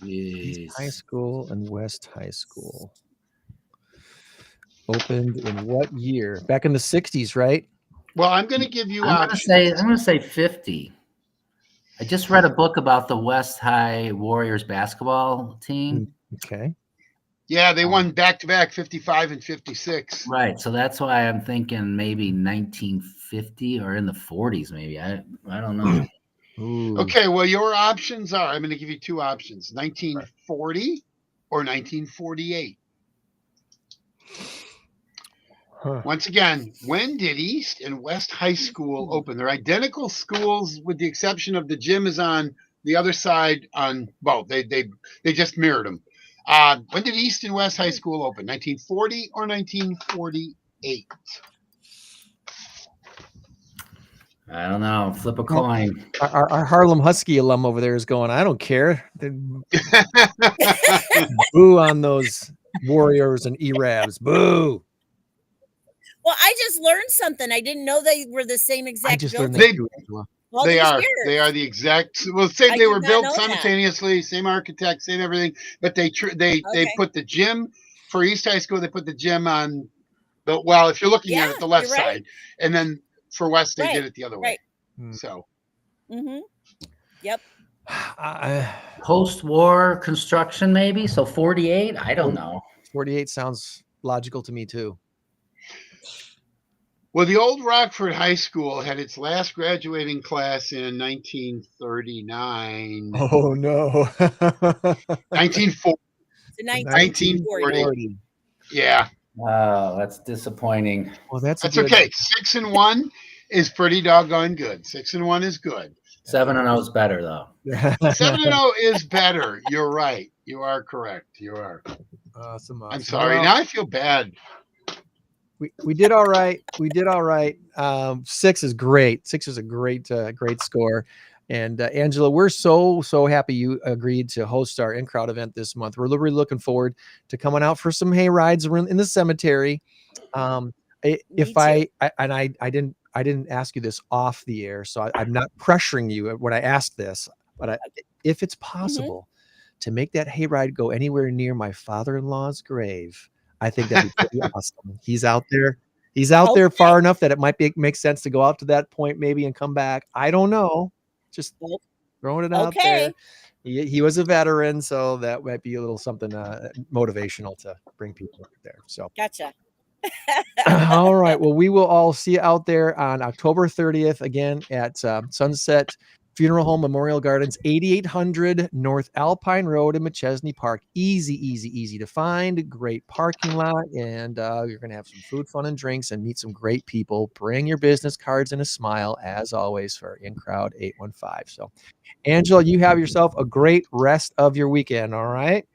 East High School and West High School opened in what year? Back in the 60s, right? Well, I'm going to give you options. I'm going to say 50. I just read a book about the West High Warriors basketball team. Okay. Yeah, they won back-to-back 55 and 56. Right. So that's why I'm thinking maybe 1950 or in the 40s, maybe. I don't know. Ooh. Okay, well, your options are, I'm going to give you two options, 1940 or 1948. Huh. Once again, when did East and West High School open? They're identical schools with the exception of the gym is on the other side on both. They just mirrored them. When did East and West High School open? 1940 or 1948? I don't know. Flip a coin. Our Harlem Husky alum over there is going, I don't care. Boo on those Warriors and E-Rabs. Boo. Well, I just learned something. I didn't know they were the same exact I just learned building. that too, Angela. All They these are. years. They are the exact. Well, same. I They did were not built know that. simultaneously. Same architect. Same everything. But they Okay. put the gym for East High School. They put the gym on the. Well, if you're looking at Yeah, it, the left you're right. side, and then for West they Right, did it the other way. right. So Mm-hmm. Yep. Post-war construction, maybe. So 48. I don't know. 48 sounds logical to me too. well, the old Rockford High School had its last graduating class in 1939. Oh no. 1940. So 1940. Yeah, Oh, that's disappointing. Well, that's that's a good. okay. 6-1 is pretty doggone good. 6-1 is good. 7-0 is better, though. 7-0 is better. You're right. You are correct. You are. Awesome. I'm sorry. Well, Now I feel bad. we did all right. We did all right. 6 is great. 6 is a great score. And Angela, we're so happy you agreed to host our in-crowd event this month. We're really looking forward to coming out for some hay rides in the cemetery. I didn't ask you this off the air, so I'm not pressuring you when I ask this. But if it's possible to make that hayride go anywhere near my father-in-law's grave, I think that'd be pretty awesome. He's out there. He's out there far enough that it might make sense to go out to that point maybe and come back. I don't know. Just throwing it out there. He was a veteran, so that might be a little something motivational to bring people there. So Gotcha. all right. Well, we will all see you out there on October 30th again at Sunset Funeral Home Memorial Gardens, 8800 North Alpine Road in McChesney Park. Easy to find. Great parking lot. And you're going to have some food, fun, and drinks and meet some great people. Bring your business cards and a smile, as always, for In Crowd 815. So, Angela, you have yourself a great rest of your weekend. All right.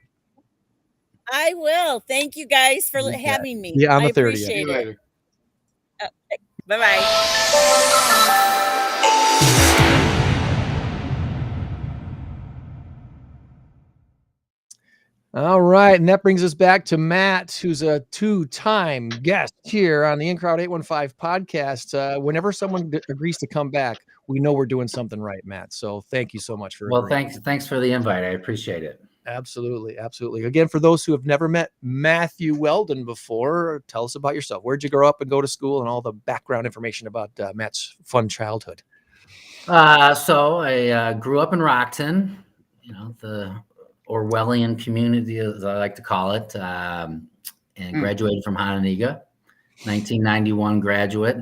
I will. Thank you guys for having me. Yeah, on the I 30th. appreciate See you it. later. Bye-bye. All right. And that brings us back to Matt, who's a 2-time guest here on the In Crowd 815 podcast. Whenever someone agrees to come back, we know we're doing something right, Matt. So thank you so much for agreeing. Thanks for the invite. I appreciate it. Absolutely. Again, for those who have never met Matthew Weldon before, tell us about yourself. Where'd you grow up and go to school, and all the background information about Matt's fun childhood? So I grew up in Rockton, the Orwellian community, as I like to call it, and graduated from Hononegah, 1991 graduate.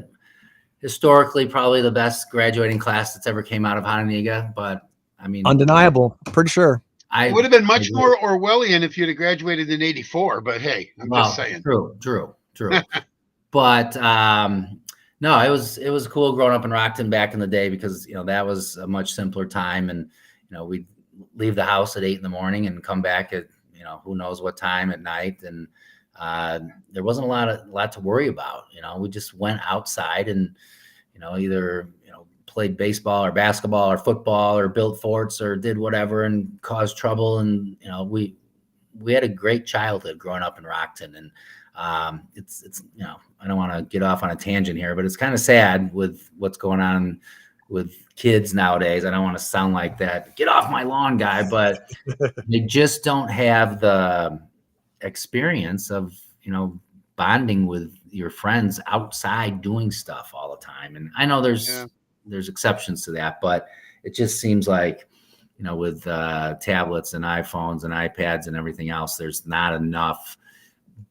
Historically, probably the best graduating class that's ever came out of Hononegah, but I mean, undeniable, pretty sure. It would have been much more Orwellian if you'd have graduated in 84, but hey, I'm just saying. True. But no, it was cool growing up in Rockton back in the day because that was a much simpler time, and we'd leave the house at 8 in the morning and come back at who knows what time at night, and there wasn't a lot to worry about. We just went outside and, either, played baseball or basketball or football or built forts or did whatever and caused trouble. And, we had a great childhood growing up in Rockton. And it's I don't want to get off on a tangent here, but it's kind of sad with what's going on with kids nowadays. I don't want to sound like that get off my lawn guy, but they just don't have the experience of bonding with your friends outside doing stuff all the time. And I know there's exceptions to that, but it just seems like with tablets and iPhones and iPads and everything else, there's not enough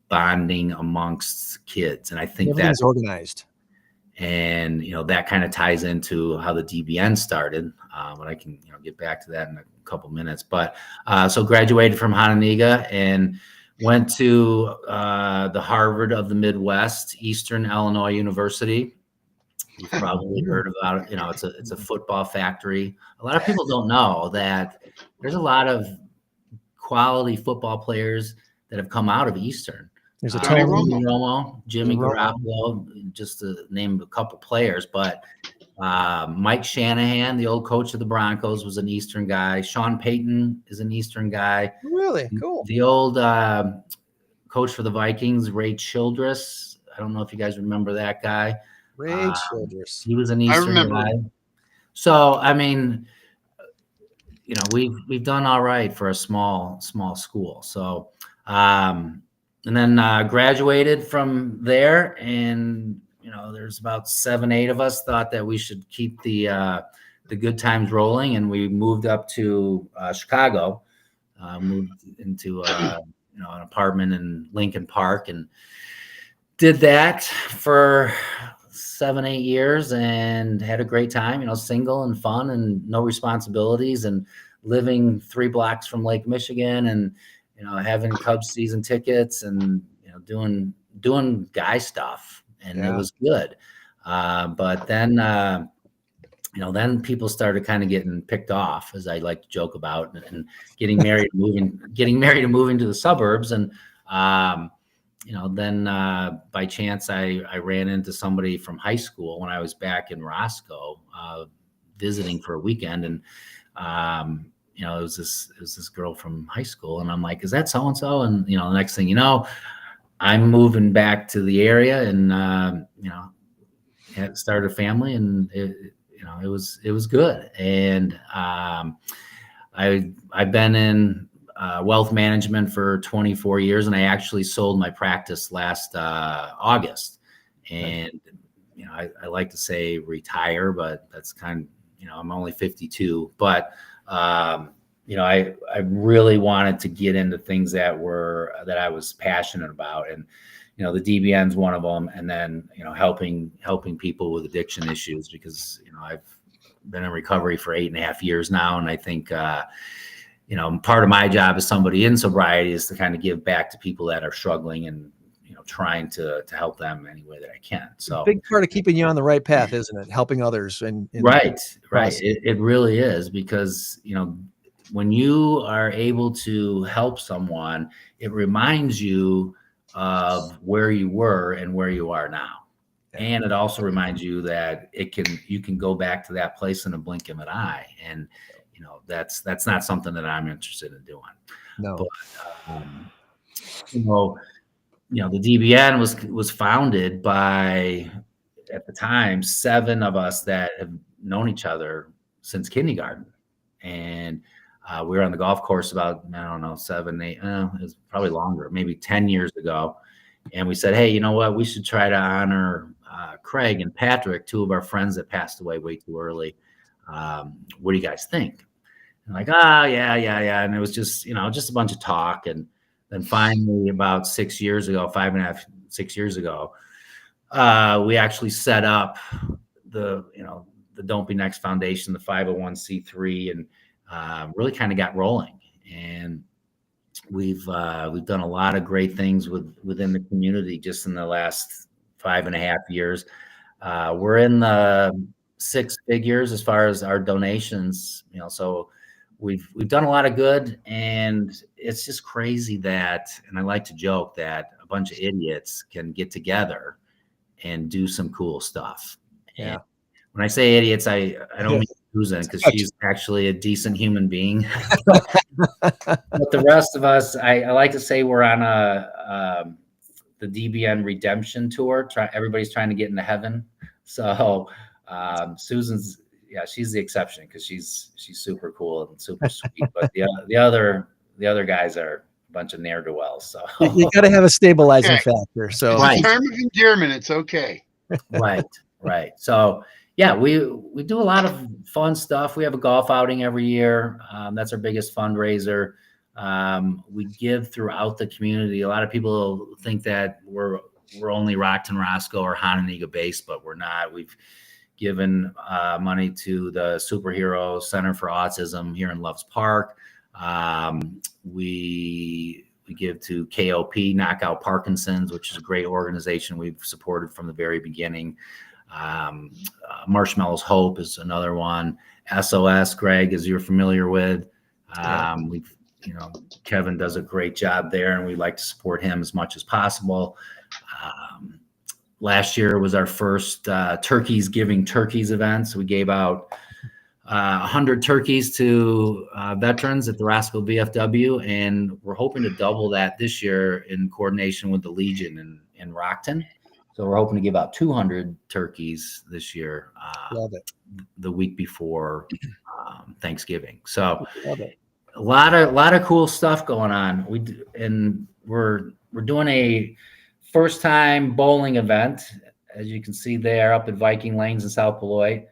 bonding amongst kids. And I think everything's organized. And, that kind of ties into how the DBN started. But I can, get back to that in a couple minutes. But so graduated from Hononegah and went to the Harvard of the Midwest, Eastern Illinois University. You've probably heard about it. It's a football factory. A lot of people don't know that there's a lot of quality football players that have come out of Eastern. There's a Tony Romo, Jimmy Garoppolo, just to name a couple players. But Mike Shanahan, the old coach of the Broncos, was an Eastern guy. Sean Payton is an Eastern guy. Really? Cool. The old coach for the Vikings, Ray Childress. I don't know if you guys remember that guy. Ray Childress. He was an Eastern guy. So, I mean, we've done all right for a small school. So, and then graduated from there, and there's about 7-8 of us thought that we should keep the good times rolling, and we moved up to Chicago, moved into an apartment in Lincoln Park, and did that for 7-8 years, and had a great time. Single and fun, and no responsibilities, and living 3 blocks from Lake Michigan, and having Cubs season tickets, and doing guy stuff, and it was good. But then then people started kind of getting picked off, as I like to joke about, and getting married, and moving to the suburbs, and then by chance I ran into somebody from high school when I was back in Roscoe visiting for a weekend, and it was this girl from high school, and I'm like, is that so and so? And the next thing you know, I'm moving back to the area, and had started a family, and it was good. And I've been in wealth management for 24 years, and I actually sold my practice last August. And I like to say retire, but that's kind of I'm only 52, but I really wanted to get into things that I was passionate about, and the DBN's one of them, and then helping people with addiction issues, because I've been in recovery for 8.5 years now, and I think part of my job as somebody in sobriety is to kind of give back to people that are struggling, and trying to help them any way that I can. So big part of keeping you on the right path, isn't it? Helping others and right. It really is, because when you are able to help someone, it reminds you of where you were and where you are now. And it also reminds you that you can go back to that place in a blink of an eye. And, that's not something that I'm interested in doing. No. But, the DBN was founded by, at the time, 7 of us that have known each other since kindergarten. And we were on the golf course about, 7, 8, it was probably longer, maybe 10 years ago. And we said, hey, you know what? We should try to honor Craig and Patrick, 2 of our friends that passed away way too early. What do you guys think? And like, yeah. And it was just, just a bunch of talk. And then finally, about 6 years ago, 5.5, 6 years ago, we actually set up the Don't Be Next Foundation, the 501c3, and really kind of got rolling. And we've done a lot of great things within the community just in the last 5.5 years. We're in the 6 figures as far as our donations, so we've done a lot of good. And it's just crazy that, and I like to joke that bunch of idiots can get together and do some cool stuff. Yeah. And when I say idiots, I don't mean Susan, because Gotcha. she's actually a decent human being. But the rest of us, I like to say we're on the DBN redemption tour. Everybody's trying to get into heaven. So Susan's, she's the exception because she's super cool and super sweet. But the other guys are a bunch of ne'er-do-wells. So You got to have a stabilizing factor. So it's a term of endearment. It's okay. Right. So yeah, we do a lot of fun stuff. We have a golf outing every year. That's our biggest fundraiser. We give throughout the community. A lot of people think that we're only Rockton Roscoe or Hononegah based, but we're not. We've given money to the Superhero Center for Autism here in Loves Park. We give to KOP, Knockout Parkinson's, which is a great organization we've supported from the very beginning. Marshmallows Hope is another one. SOS, Greg, as you're familiar with. We've, Kevin does a great job there, and we like to support him as much as possible. Last year was our first Turkeys Giving Turkeys event. So we gave out 100 turkeys to veterans at the Roscoe VFW, and we're hoping to double that this year in coordination with the Legion in Rockton. So we're hoping to give out 200 turkeys this year. Love it. The week before Thanksgiving. So Love it. a lot of cool stuff going on. We're doing a first time bowling event, as you can see there, up at Viking Lanes in South Beloit,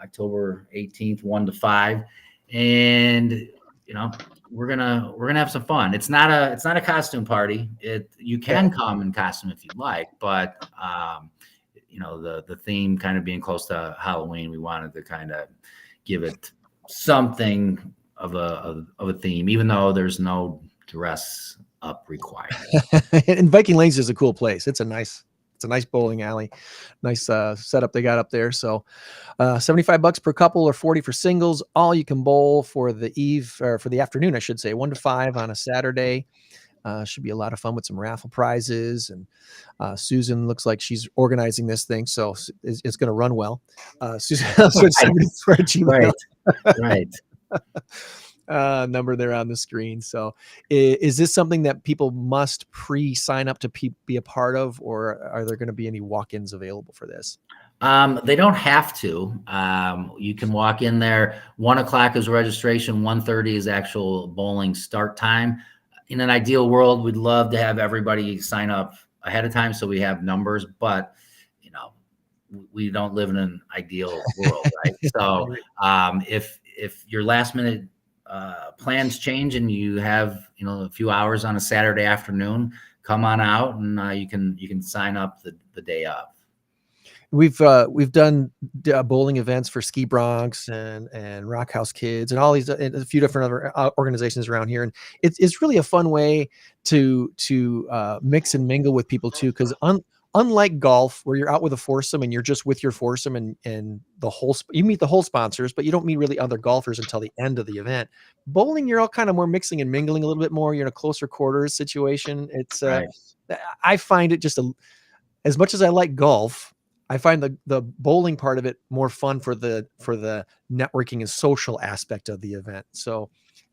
October 18th, 1 to 5. And we're gonna have some fun. It's not a costume party. You can come in costume if you'd like, but the theme kind of being close to Halloween, we wanted to kind of give it something of a theme, even though there's no dress up required. And Viking Lanes is a cool place. It's a nice bowling alley. Nice setup they got up there. So $75 per couple or 40 for singles. All you can bowl for the afternoon, I should say, 1 to 5 on a Saturday. Should be a lot of fun with some raffle prizes. And Susan looks like she's organizing this thing, so it's going to run well. Susan, for Gmail. Right. Number there on the screen. So is this something that people must pre-sign up to be a part of, or are there going to be any walk-ins available for this? They don't have to. You can walk in there. 1 o'clock is registration. 1:30 is actual bowling start time. In an ideal world, we'd love to have everybody sign up ahead of time so we have numbers, but we don't live in an ideal world, right? So if your last minute plans change and you have a few hours on a Saturday afternoon, come on out and you can sign up the day of. We've done bowling events for Ski Bronx and Rock House Kids and all these and a few different other organizations around here, and it's really a fun way to mix and mingle with people too, because unlike golf, where you're out with a foursome and you're just with your foursome and you meet the whole sponsors, but you don't meet really other golfers until the end of the event. Bowling, you're all kind of more mixing and mingling a little bit more. You're in a closer quarters situation. It's right. I find it just as much as I like golf, I find the bowling part of it more fun for the networking and social aspect of the event. So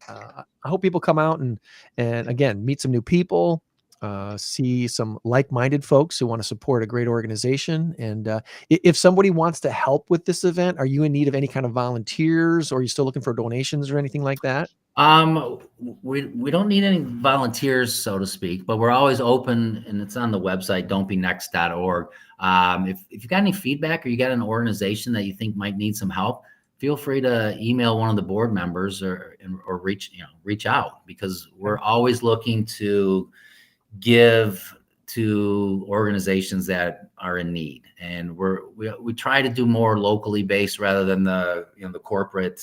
I hope people come out and again, meet some new people, see some like-minded folks who want to support a great organization. And if somebody wants to help with this event, are you in need of any kind of volunteers, or are you still looking for donations or anything like that? We don't need any volunteers, so to speak, but we're always open, and it's on the website, don'tbenext.org. If you got any feedback or you got an organization that you think might need some help, feel free to email one of the board members or reach out, because we're always looking to give to organizations that are in need. And we try to do more locally based rather than the corporate,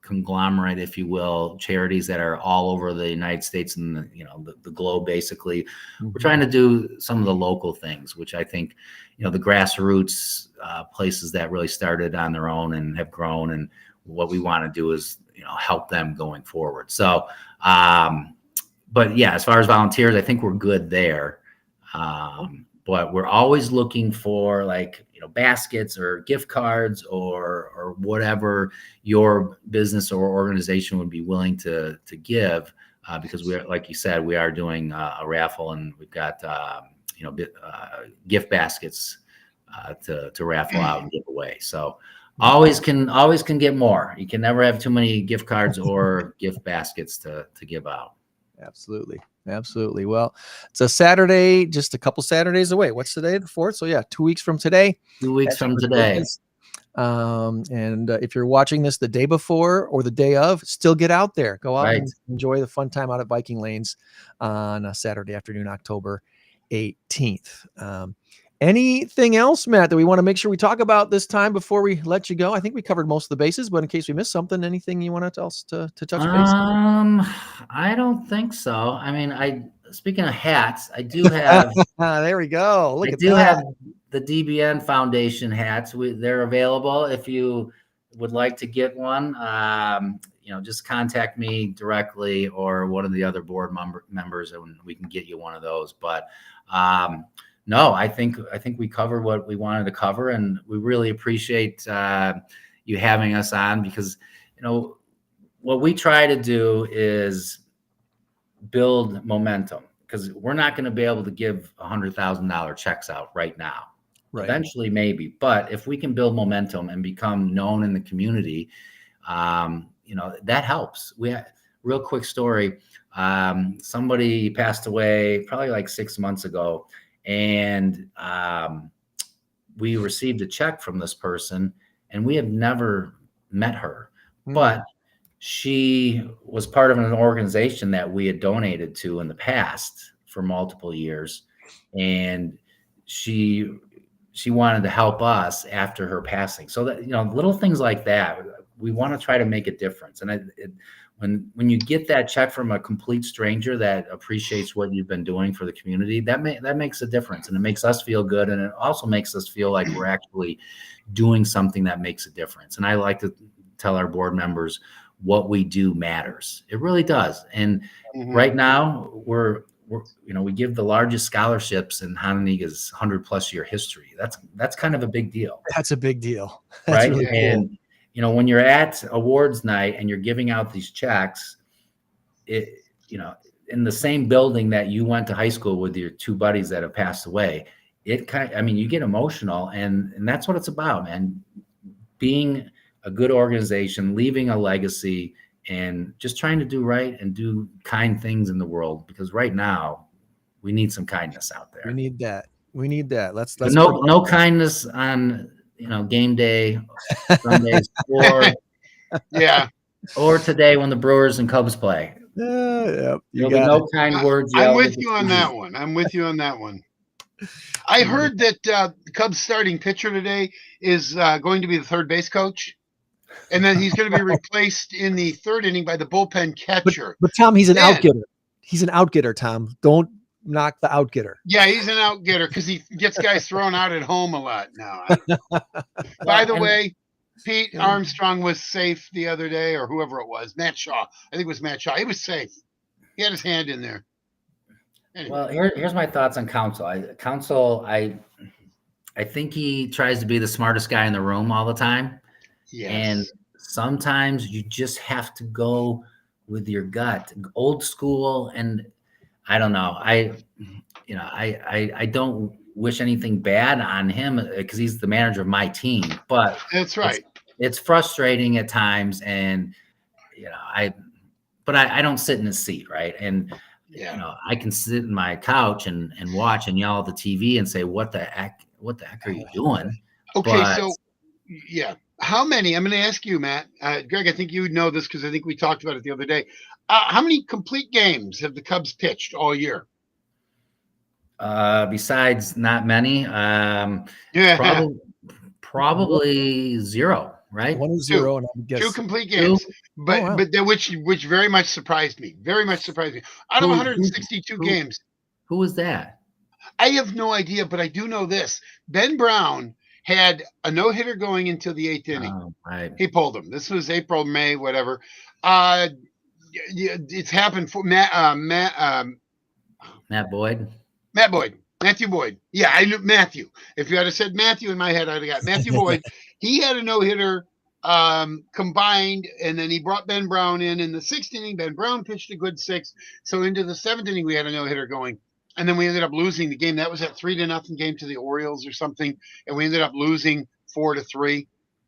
conglomerate, if you will, charities that are all over the United States and the globe, basically. Mm-hmm. We're trying to do some of the local things, which I think, the grassroots places that really started on their own and have grown. And what we want to do is, help them going forward. So but yeah, as far as volunteers, I think we're good there. But we're always looking for like, baskets or gift cards or whatever your business or organization would be willing to give, because we are, like you said, we are doing a raffle, and we've got gift baskets to raffle out and give away. So always can get more. You can never have too many gift cards or gift baskets to give out. Absolutely. Well, it's a Saturday, just a couple Saturdays away. What's today? The 4th. So yeah, 2 weeks from today. 2 weeks from today. And if you're watching this the day before or the day of, still get out there, go out and enjoy the fun time out at Viking Lanes on a Saturday afternoon, October 18th. Anything else, Matt, that we want to make sure we talk about this time before we let you go? I think we covered most of the bases, but in case we missed something, anything you want to tell us to touch base? I don't think so. I mean, speaking of hats, I do have. There we go. Look I at do that. have the DBN Foundation hats. They're available if you would like to get one. Just contact me directly or one of the other board members, and we can get you one of those. But no, I think we covered what we wanted to cover, and we really appreciate you having us on, because what we try to do is build momentum, because we're not going to be able to give $100,000 checks out right now. Right. Eventually, maybe, but if we can build momentum and become known in the community, that helps. Real quick story. Somebody passed away probably like 6 months ago. And we received a check from this person, and we have never met her, but she was part of an organization that we had donated to in the past for multiple years. And she wanted to help us after her passing. So that, little things like that, we want to try to make a difference. And when you get that check from a complete stranger that appreciates what you've been doing for the community, that makes a difference, and it makes us feel good, and it also makes us feel like we're actually doing something that makes a difference. And I like to tell our board members what we do matters. It really does. And right now we give the largest scholarships in Hononegah's 100+ year history. That's kind of a big deal. That's a big deal. That's right. Really cool. And when you're at awards night and you're giving out these checks, in the same building that you went to high school with your two buddies that have passed away, you get emotional, and that's what it's about, man. Being a good organization, leaving a legacy, and just trying to do right and do kind things in the world, because right now we need some kindness out there. We need that. Let's no kindness on game day, Sundays, or today when the Brewers and Cubs play. There'll be no kind words. I'm with you on that one. I heard that the Cubs starting pitcher today is going to be the third base coach, and then he's going to be replaced in the third inning by the bullpen catcher. But Tom, he's an outgetter. He's an outgetter, Tom. Don't knock the outgetter. Yeah, he's an outgetter because he gets guys thrown out at home a lot now. By the way, Pete Armstrong was safe the other day, or whoever it was. Matt Shaw. I think it was Matt Shaw. He was safe. He had his hand in there. Anyway. Well, here's my thoughts on Counsell. I think he tries to be the smartest guy in the room all the time. Yes. And sometimes you just have to go with your gut, old school. And I don't know. I don't wish anything bad on him because he's the manager of my team, but that's right. It's frustrating at times. And, I don't sit in his seat. Right. And, I can sit in my couch and watch and yell at the TV and say, what the heck are you doing? Okay. So how many, I'm going to ask you, Matt, Greg, I think you know this because I think we talked about it the other day. How many complete games have the Cubs pitched all year? Besides not many, probably zero, right? 1-0, and I would guess 2 complete games. But which very much surprised me. Very much surprised me. Out of 162 games. Who was that? I have no idea, but I do know this. Ben Brown had a no-hitter going into the 8th inning. Oh, right. He pulled him. This was April, May, whatever. Yeah, it's happened for Matt Boyd. Matt Boyd, Matthew Boyd. Yeah, I knew Matthew. If you had have said Matthew in my head, I'd have got Matthew Boyd. He had a no hitter combined, and then he brought Ben Brown in the sixth inning. Ben Brown pitched a good six, so into the seventh inning we had a no hitter going, and then we ended up losing the game. That was that 3-0 game to the Orioles or something, and we ended up losing 4-3.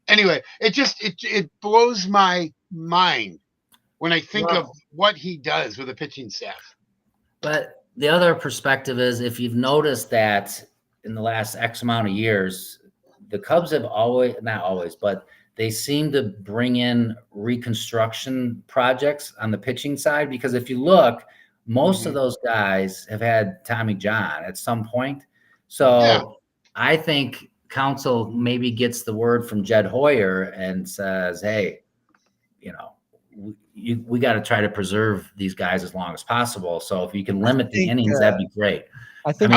Anyway, it blows my mind when I think of what he does with a pitching staff. But the other perspective is, if you've noticed that in the last X amount of years, the Cubs have always, not always, but they seem to bring in reconstruction projects on the pitching side, because if you look, most of those guys have had Tommy John at some point. So I think Council maybe gets the word from Jed Hoyer and says, hey, we got to try to preserve these guys as long as possible. So if you can limit the innings, that'd be great. I think the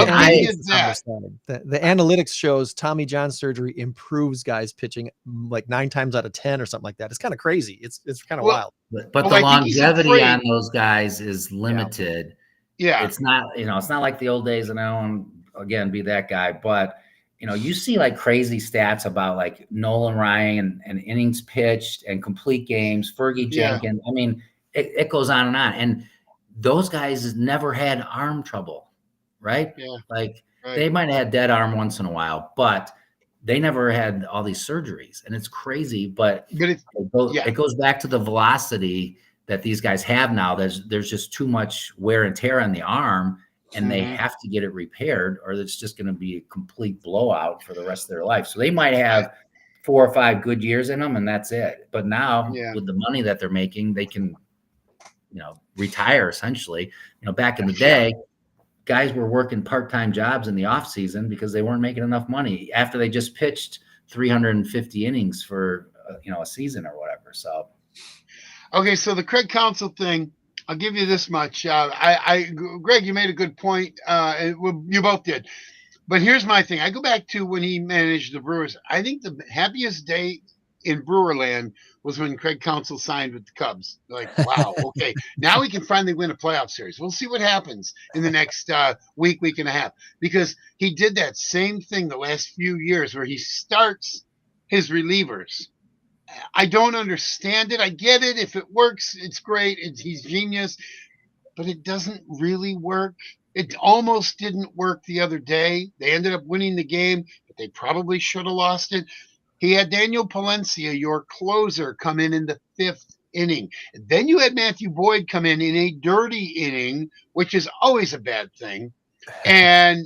analytics shows Tommy John surgery improves guys pitching like 9 times out of 10 or something like that. It's kind of crazy. It's kind of wild. But the longevity on those guys is limited. Yeah. It's not, it's not like the old days, and I don't, again, be that guy, but you see like crazy stats about like Nolan Ryan and innings pitched and complete games, Fergie Jenkins. I mean, it goes on. And those guys never had arm trouble, right? Yeah. Like they might have had dead arm once in a while, but they never had all these surgeries. And it's crazy, but it goes back to the velocity that these guys have now. There's just too much wear and tear on the arm, and they have to get it repaired, or it's just going to be a complete blowout for the rest of their life. So they might have 4 or 5 good years in them, and that's it. But now with the money that they're making, they can, retire essentially. Back in the day, guys were working part-time jobs in the off season because they weren't making enough money after they just pitched 350 innings for, a season or whatever. So. Okay. So the Craig Counsell thing, I'll give you this much. Greg, you made a good point. You both did. But here's my thing. I go back to when he managed the Brewers. I think the happiest day in Brewerland was when Craig Counsell signed with the Cubs. Like, wow, okay. Now we can finally win a playoff series. We'll see what happens in the next week and a half. Because he did that same thing the last few years where he starts his relievers. I don't understand it. I get it. If it works, it's great. He's genius, but it doesn't really work. It almost didn't work the other day. They ended up winning the game, but they probably should have lost it. He had Daniel Palencia, your closer, come in the 5th inning. Then you had Matthew Boyd come in a dirty inning, which is always a bad thing. And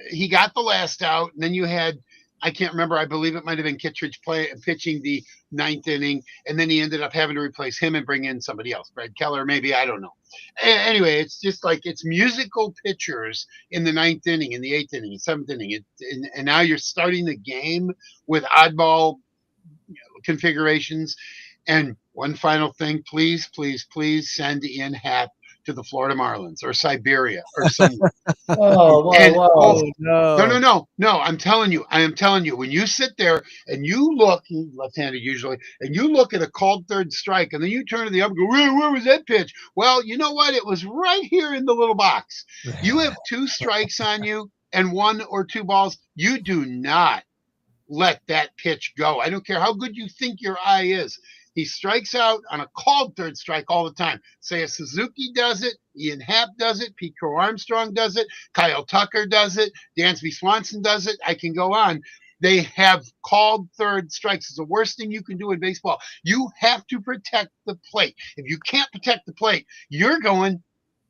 he got the last out. And then you had, I can't remember, I believe it might have been Kittredge pitching the 9th inning, and then he ended up having to replace him and bring in somebody else, Brad Keller, maybe, I don't know. Anyway, it's just like it's musical pitchers in the 9th inning, in the 8th inning, 7th inning, and now you're starting the game with oddball configurations. And one final thing, please send Ian Happ to the Florida Marlins or Siberia or somewhere. No. I'm telling you, when you sit there and you look, left-handed usually, and you look at a called third strike, and then you turn to the other and go, where was that pitch? Well, you know what? It was right here in the little box. You have 2 strikes on you and 1 or 2 balls. You do not let that pitch go. I don't care how good you think your eye is. He strikes out on a called third strike all the time. Seiya Suzuki does it. Ian Happ does it. Pete Crow Armstrong does it. Kyle Tucker does it. Dansby Swanson does it. I can go on. They have called third strikes. It's the worst thing you can do in baseball. You have to protect the plate. If you can't protect the plate, you're going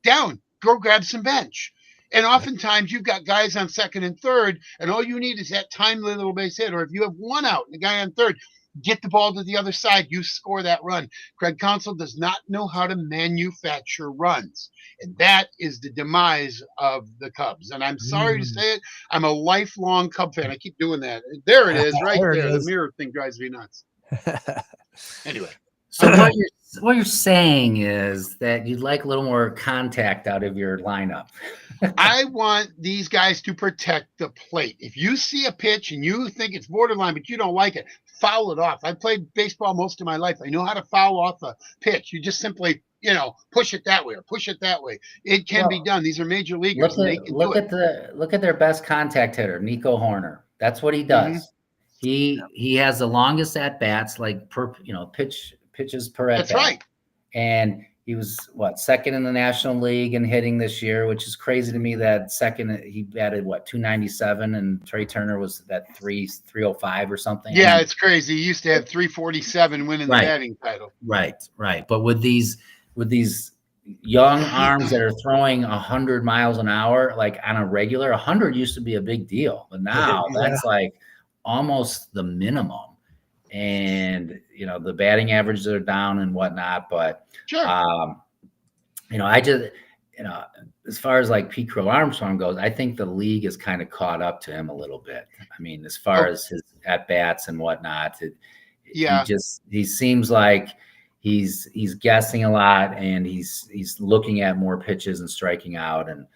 down. Go grab some bench. And oftentimes you've got guys on second and third, and all you need is that timely little base hit. Or if you have 1 out and the guy on third, get the ball to the other side. You score that run. Craig Counsell does not know how to manufacture runs. And that is the demise of the Cubs. And I'm sorry to say it. I'm a lifelong Cub fan. I keep doing that. There it is, right there. The mirror thing drives me nuts. Anyway. So what you're saying is that you'd like a little more contact out of your lineup. I want these guys to protect the plate. If you see a pitch and you think it's borderline, but you don't like it, foul it off. I've played baseball most of my life. I know how to foul off a pitch. You just simply, push it that way or push it that way. It can be done. These are major leaguers, and they can do it. Look at their best contact hitter, Nico Horner. That's what he does. He has the longest at bats, like pitches per at bat. That's right. And he was second in the National League in hitting this year, which is crazy to me. That second, he batted 297, and Trey Turner was that 305 or something. Yeah, it's crazy. He used to have 347 winning the batting title. Right. But with these young arms that are throwing 100 miles an hour, like on a regular, 100 used to be a big deal, but now that's like almost the minimum. And the batting averages are down and whatnot, but sure. I just as far as like Pete Crow Armstrong goes, I think the league has kind of caught up to him a little bit. I mean, as far as his at bats and whatnot, he seems like he's guessing a lot, and he's looking at more pitches and striking out, and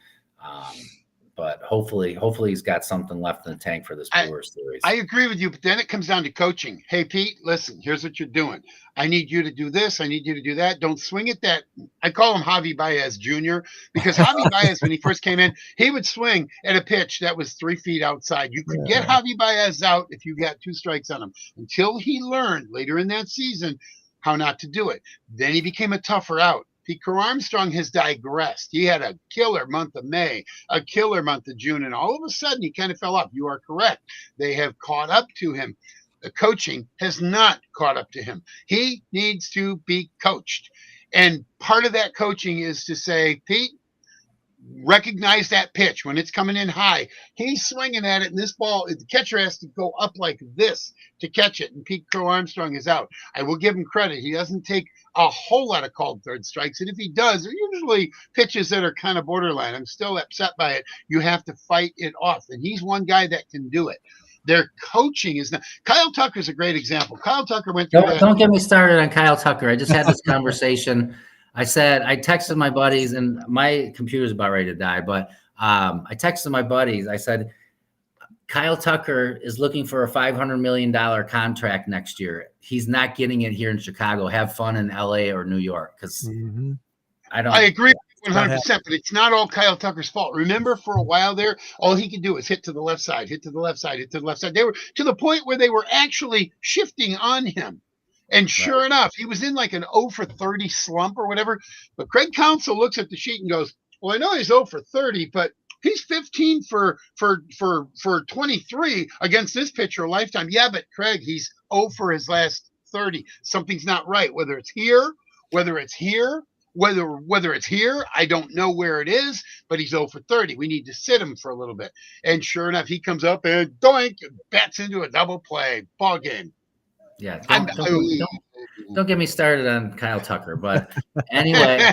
but hopefully he's got something left in the tank for this Brewers series. I agree with you, but then it comes down to coaching. Hey, Pete, listen, here's what you're doing. I need you to do this. I need you to do that. Don't swing at that. I call him Javi Baez Jr. because Javi Baez, when he first came in, he would swing at a pitch that was 3 feet outside. You could get Javi Baez out if you got 2 strikes on him, until he learned later in that season how not to do it. Then he became a tougher out. Pete Crow Armstrong has digressed. He had a killer month of May, a killer month of June, and all of a sudden he kind of fell off. You are correct. They have caught up to him. The coaching has not caught up to him. He needs to be coached. And part of that coaching is to say, Pete, recognize that pitch when it's coming in high. He's swinging at it, and this ball, the catcher has to go up like this to catch it, and Pete Crow Armstrong is out. I will give him credit. He doesn't take a whole lot of called third strikes, and if he does, they're usually pitches that are kind of borderline. I'm still upset by it. You have to fight it off, and he's one guy that can do it. Their coaching is not. Kyle Tucker's a great example. Kyle Tucker went through Don't get me started on Kyle Tucker. I just had this conversation. I texted my buddies, and my computer's about ready to die, but I texted my buddies. I said, Kyle Tucker is looking for a $500 million contract next year. He's not getting it here in Chicago. Have fun in LA or New York. Because I agree 100%, but it's not all Kyle Tucker's fault. Remember, for a while there, all he could do is hit to the left side, hit to the left side, hit to the left side. They were to the point where they were actually shifting on him. And sure enough, he was in like an 0 for 30 slump or whatever. But Craig Counsell looks at the sheet and goes, well, I know he's 0 for 30, but he's 15 for 23 against this pitcher a lifetime. Yeah, but Craig, he's 0 for his last 30. Something's not right. Whether it's here, whether it's here, I don't know where it is, but he's 0 for 30. We need to sit him for a little bit. And sure enough, he comes up and doink, bats into a double play. Ball game. Yeah, don't get me started on Kyle Tucker. But anyway,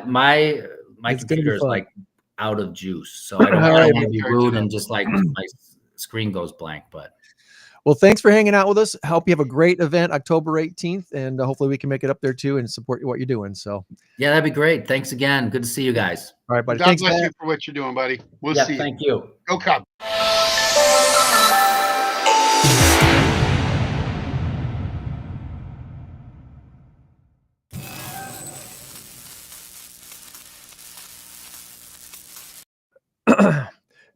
my computer is like out of juice, so I don't want to be rude and just like my screen goes blank. But well, thanks for hanging out with us. I hope you have a great event October 18th, and hopefully we can make it up there too and support what you're doing. So yeah, that'd be great. Thanks again. Good to see you guys. All right, buddy. God bless you for what you're doing, buddy. We'll see you. Thank you. Go Cubs.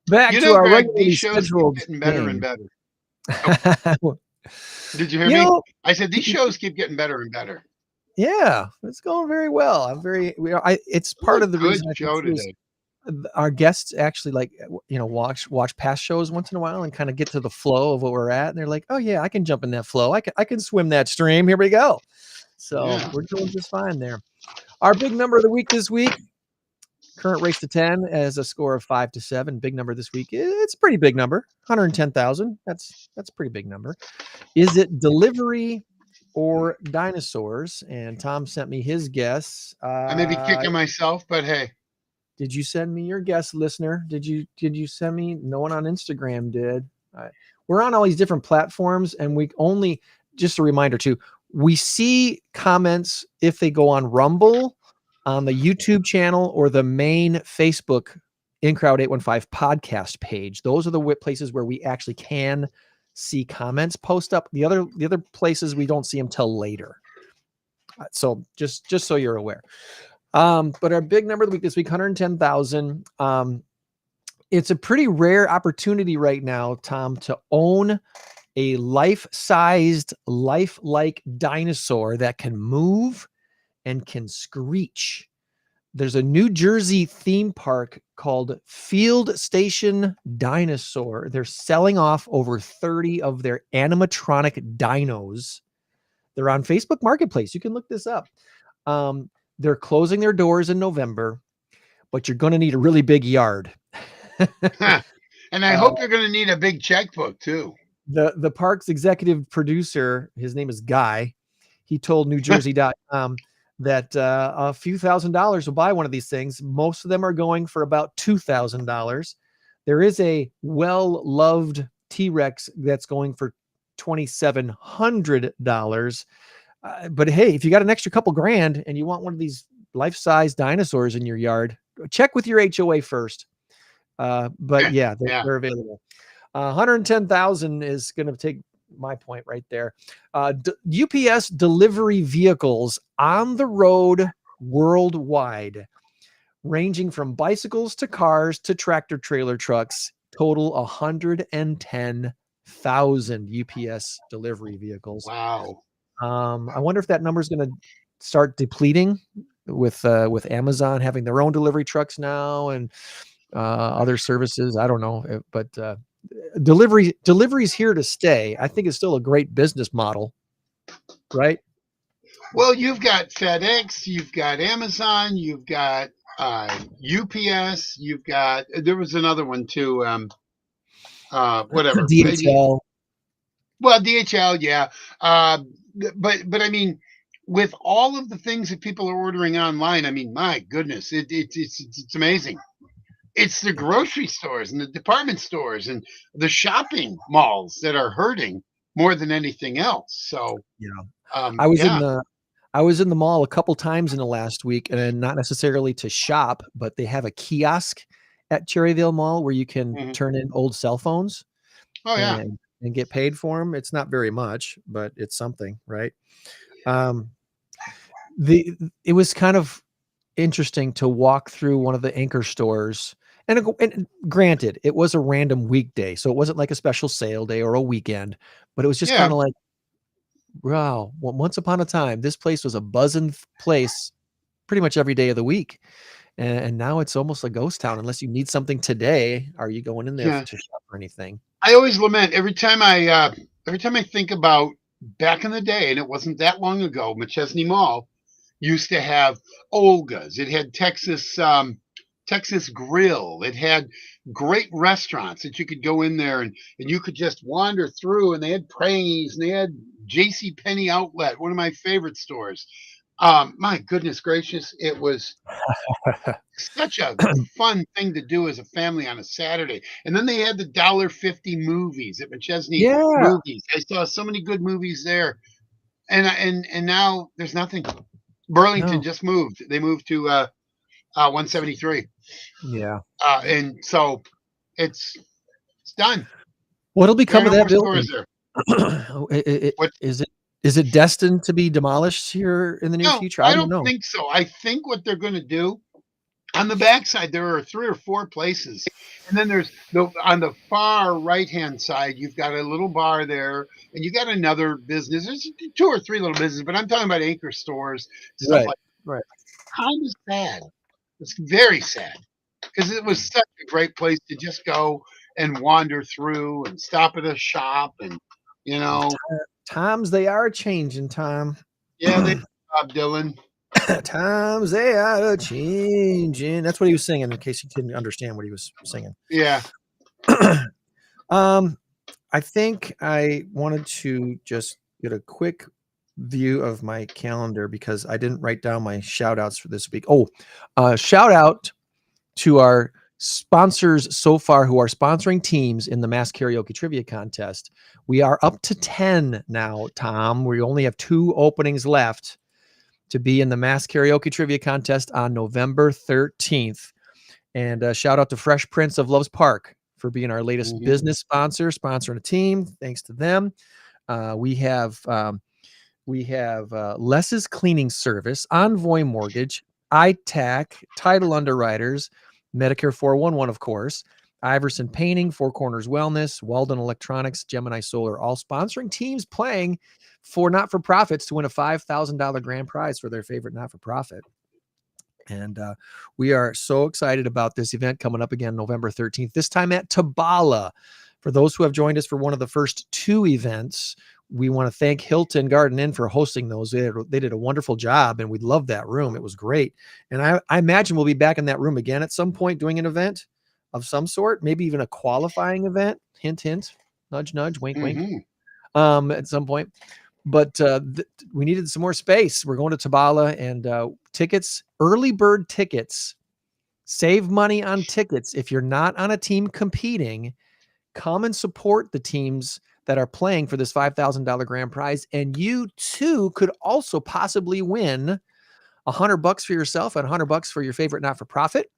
Back to our regularly scheduled getting better and better. Oh. Did you hear me? I said these shows keep getting better and better. Yeah, it's going very well. It's part of the reason show today. Our guests actually watch past shows once in a while and kind of get to the flow of what we're at, and they're like, oh yeah, I can jump in that flow. I can swim that stream. Here we go. So we're doing just fine there. Our big number of the week this week. Current race to 10 as a score of 5-7. Big number this week. It's a pretty big number. 110,000. That's a pretty big number. Is it delivery or dinosaurs? And Tom sent me his guess. I may be kicking myself, but hey. Did you send me your guess, listener? Did you send me? No one on Instagram did. We're on all these different platforms, and we only, just a reminder too, we see comments if they go on Rumble, on the YouTube channel, or the main Facebook In Crowd 815 podcast page. Those are the places where we actually can see comments post up. The other places we don't see them till later. So just so you're aware. But our big number of the week this week, 110,000. It's a pretty rare opportunity right now, Tom, to own a life-sized, lifelike dinosaur that can move and can screech. There's a New Jersey theme park called Field Station Dinosaur. They're selling off over 30 of their animatronic dinos. They're on Facebook Marketplace. You can look this up. They're closing their doors in November, but you're going to need a really big yard. And I hope you're going to need a big checkbook too. The park's executive producer, his name is Guy. He told NewJersey.com that a few $1,000s will buy one of these things. Most of them are going for about $2,000. There is a well-loved T-Rex that's going for $2,700. But hey, if you got an extra couple grand and you want one of these life-size dinosaurs in your yard, check with your HOA first. But yeah, they're available. 110,000 is going to take my point right there. UPS delivery vehicles on the road worldwide, ranging from bicycles to cars to tractor trailer trucks, total 110,000 UPS delivery vehicles. Wow. I wonder if that number is going to start depleting with Amazon having their own delivery trucks now and other services. I don't know, but delivery's here to stay. I think it's still a great business model, right? Well, you've got FedEx, you've got Amazon, you've got UPS, you've got, there was another one too. Whatever. DHL. Well, DHL, yeah. But I mean, with all of the things that people are ordering online, I mean, my goodness, it's amazing. It's the grocery stores and the department stores and the shopping malls that are hurting more than anything else. So, I was in the mall a couple times in the last week, and not necessarily to shop, but they have a kiosk at Cherryville Mall where you can turn in old cell phones. Oh yeah. And get paid for them. It's not very much, but it's something, right? It was kind of interesting to walk through one of the anchor stores. And granted, it was a random weekday, so it wasn't like a special sale day or a weekend, but it was just kind of like, wow, once upon a time, this place was a buzzing place pretty much every day of the week. And now it's almost a ghost town. Unless you need something today, are you going in there to shop for anything? I always lament every time I think about back in the day, and it wasn't that long ago, McChesney Mall used to have Olga's. It had Texas Grill. It had great restaurants that you could go in there and you could just wander through, and they had Praise and they had J.C. Penney Outlet, one of my favorite stores. My goodness gracious, it was such a fun thing to do as a family on a Saturday. And then they had the $1.50 movies at McChesney Movies. I saw so many good movies there. And now there's nothing. Burlington just moved. They moved to 173. Yeah. And so it's done. What'll become of that building? Is it destined to be demolished here in the near future? I don't think so. I think what they're going to do on the backside, there are 3 or 4 places. And then there's on the far right-hand side, you've got a little bar there, and you got another business. There's 2 or 3 little businesses, but I'm talking about anchor stores, stuff like that. Right. Kind of sad. It's very sad because it was such a great place to just go and wander through and stop at a shop and, Times they are changing, Tom. Yeah, they Bob Dylan. Times they are changing. That's what he was singing, in case you didn't understand what he was singing. Yeah. I think I wanted to just get a quick view of my calendar because I didn't write down my shout outs for this week. Shout out to our sponsors so far who are sponsoring teams in the Mass Karaoke Trivia Contest. We are up to 10 now, Tom. We only have 2 openings left to be in the Mass Karaoke Trivia Contest on November 13th. And shout out to Fresh Prince of Loves Park for being our latest business sponsor, sponsoring a team. Thanks to them. We have We have Less's Cleaning Service, Envoy Mortgage, ITAC, Title Underwriters, Medicare 411, of course, Iverson Painting, Four Corners Wellness, Weldon Electronics, Gemini Solar, all sponsoring teams playing for not-for-profits to win a $5,000 grand prize for their favorite not-for-profit. And we are so excited about this event coming up again November 13th, this time at Tabala. For those who have joined us for one of the first two events, we want to thank Hilton Garden Inn for hosting those. They did a wonderful job, and we loved that room. It was great. And I imagine we'll be back in that room again at some point doing an event of some sort, maybe even a qualifying event. Hint, hint, nudge, nudge, wink, wink, at some point. But we needed some more space. We're going to Tabala, and tickets, early bird tickets, save money on tickets. If you're not on a team competing, come and support the teams that are playing for this $5,000 grand prize. And you too could also possibly win $100 for yourself and $100 for your favorite not-for-profit.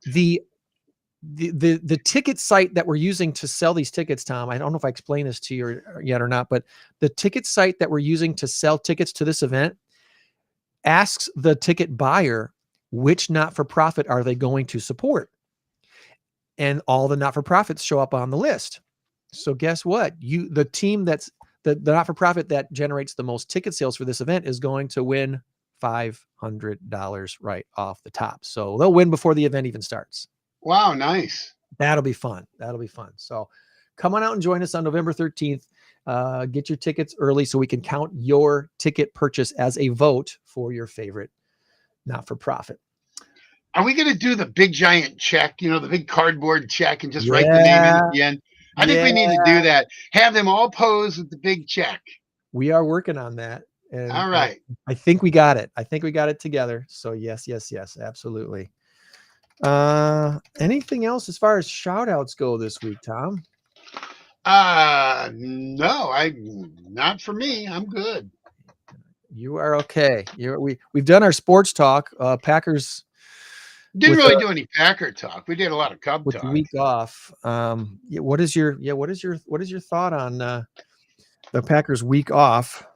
The ticket site that we're using to sell these tickets, Tom, I don't know if I explained this to you yet or not, but the ticket site that we're using to sell tickets to this event asks the ticket buyer which not-for-profit are they going to support. And all the not-for-profits show up on the list. So guess what? The team that's the not-for-profit that generates the most ticket sales for this event is going to win $500 right off the top. So they'll win before the event even starts. Wow, nice. That'll be fun. So come on out and join us on November 13th. Get your tickets early so we can count your ticket purchase as a vote for your favorite not-for-profit. Are we going to do the big giant check, the big cardboard check, and just write the name in at the end? I think we need to do that. Have them all pose with the big check. We are working on that. And all right. I think we got it. Together. So yes, absolutely. Anything else as far as shout outs go this week, Tom? No, not for me. I'm good. You are okay. We've done our sports talk. Packers didn't really do any Packer talk. We did a lot of Cub with talk. The week off. What is your thought on the Packers week off?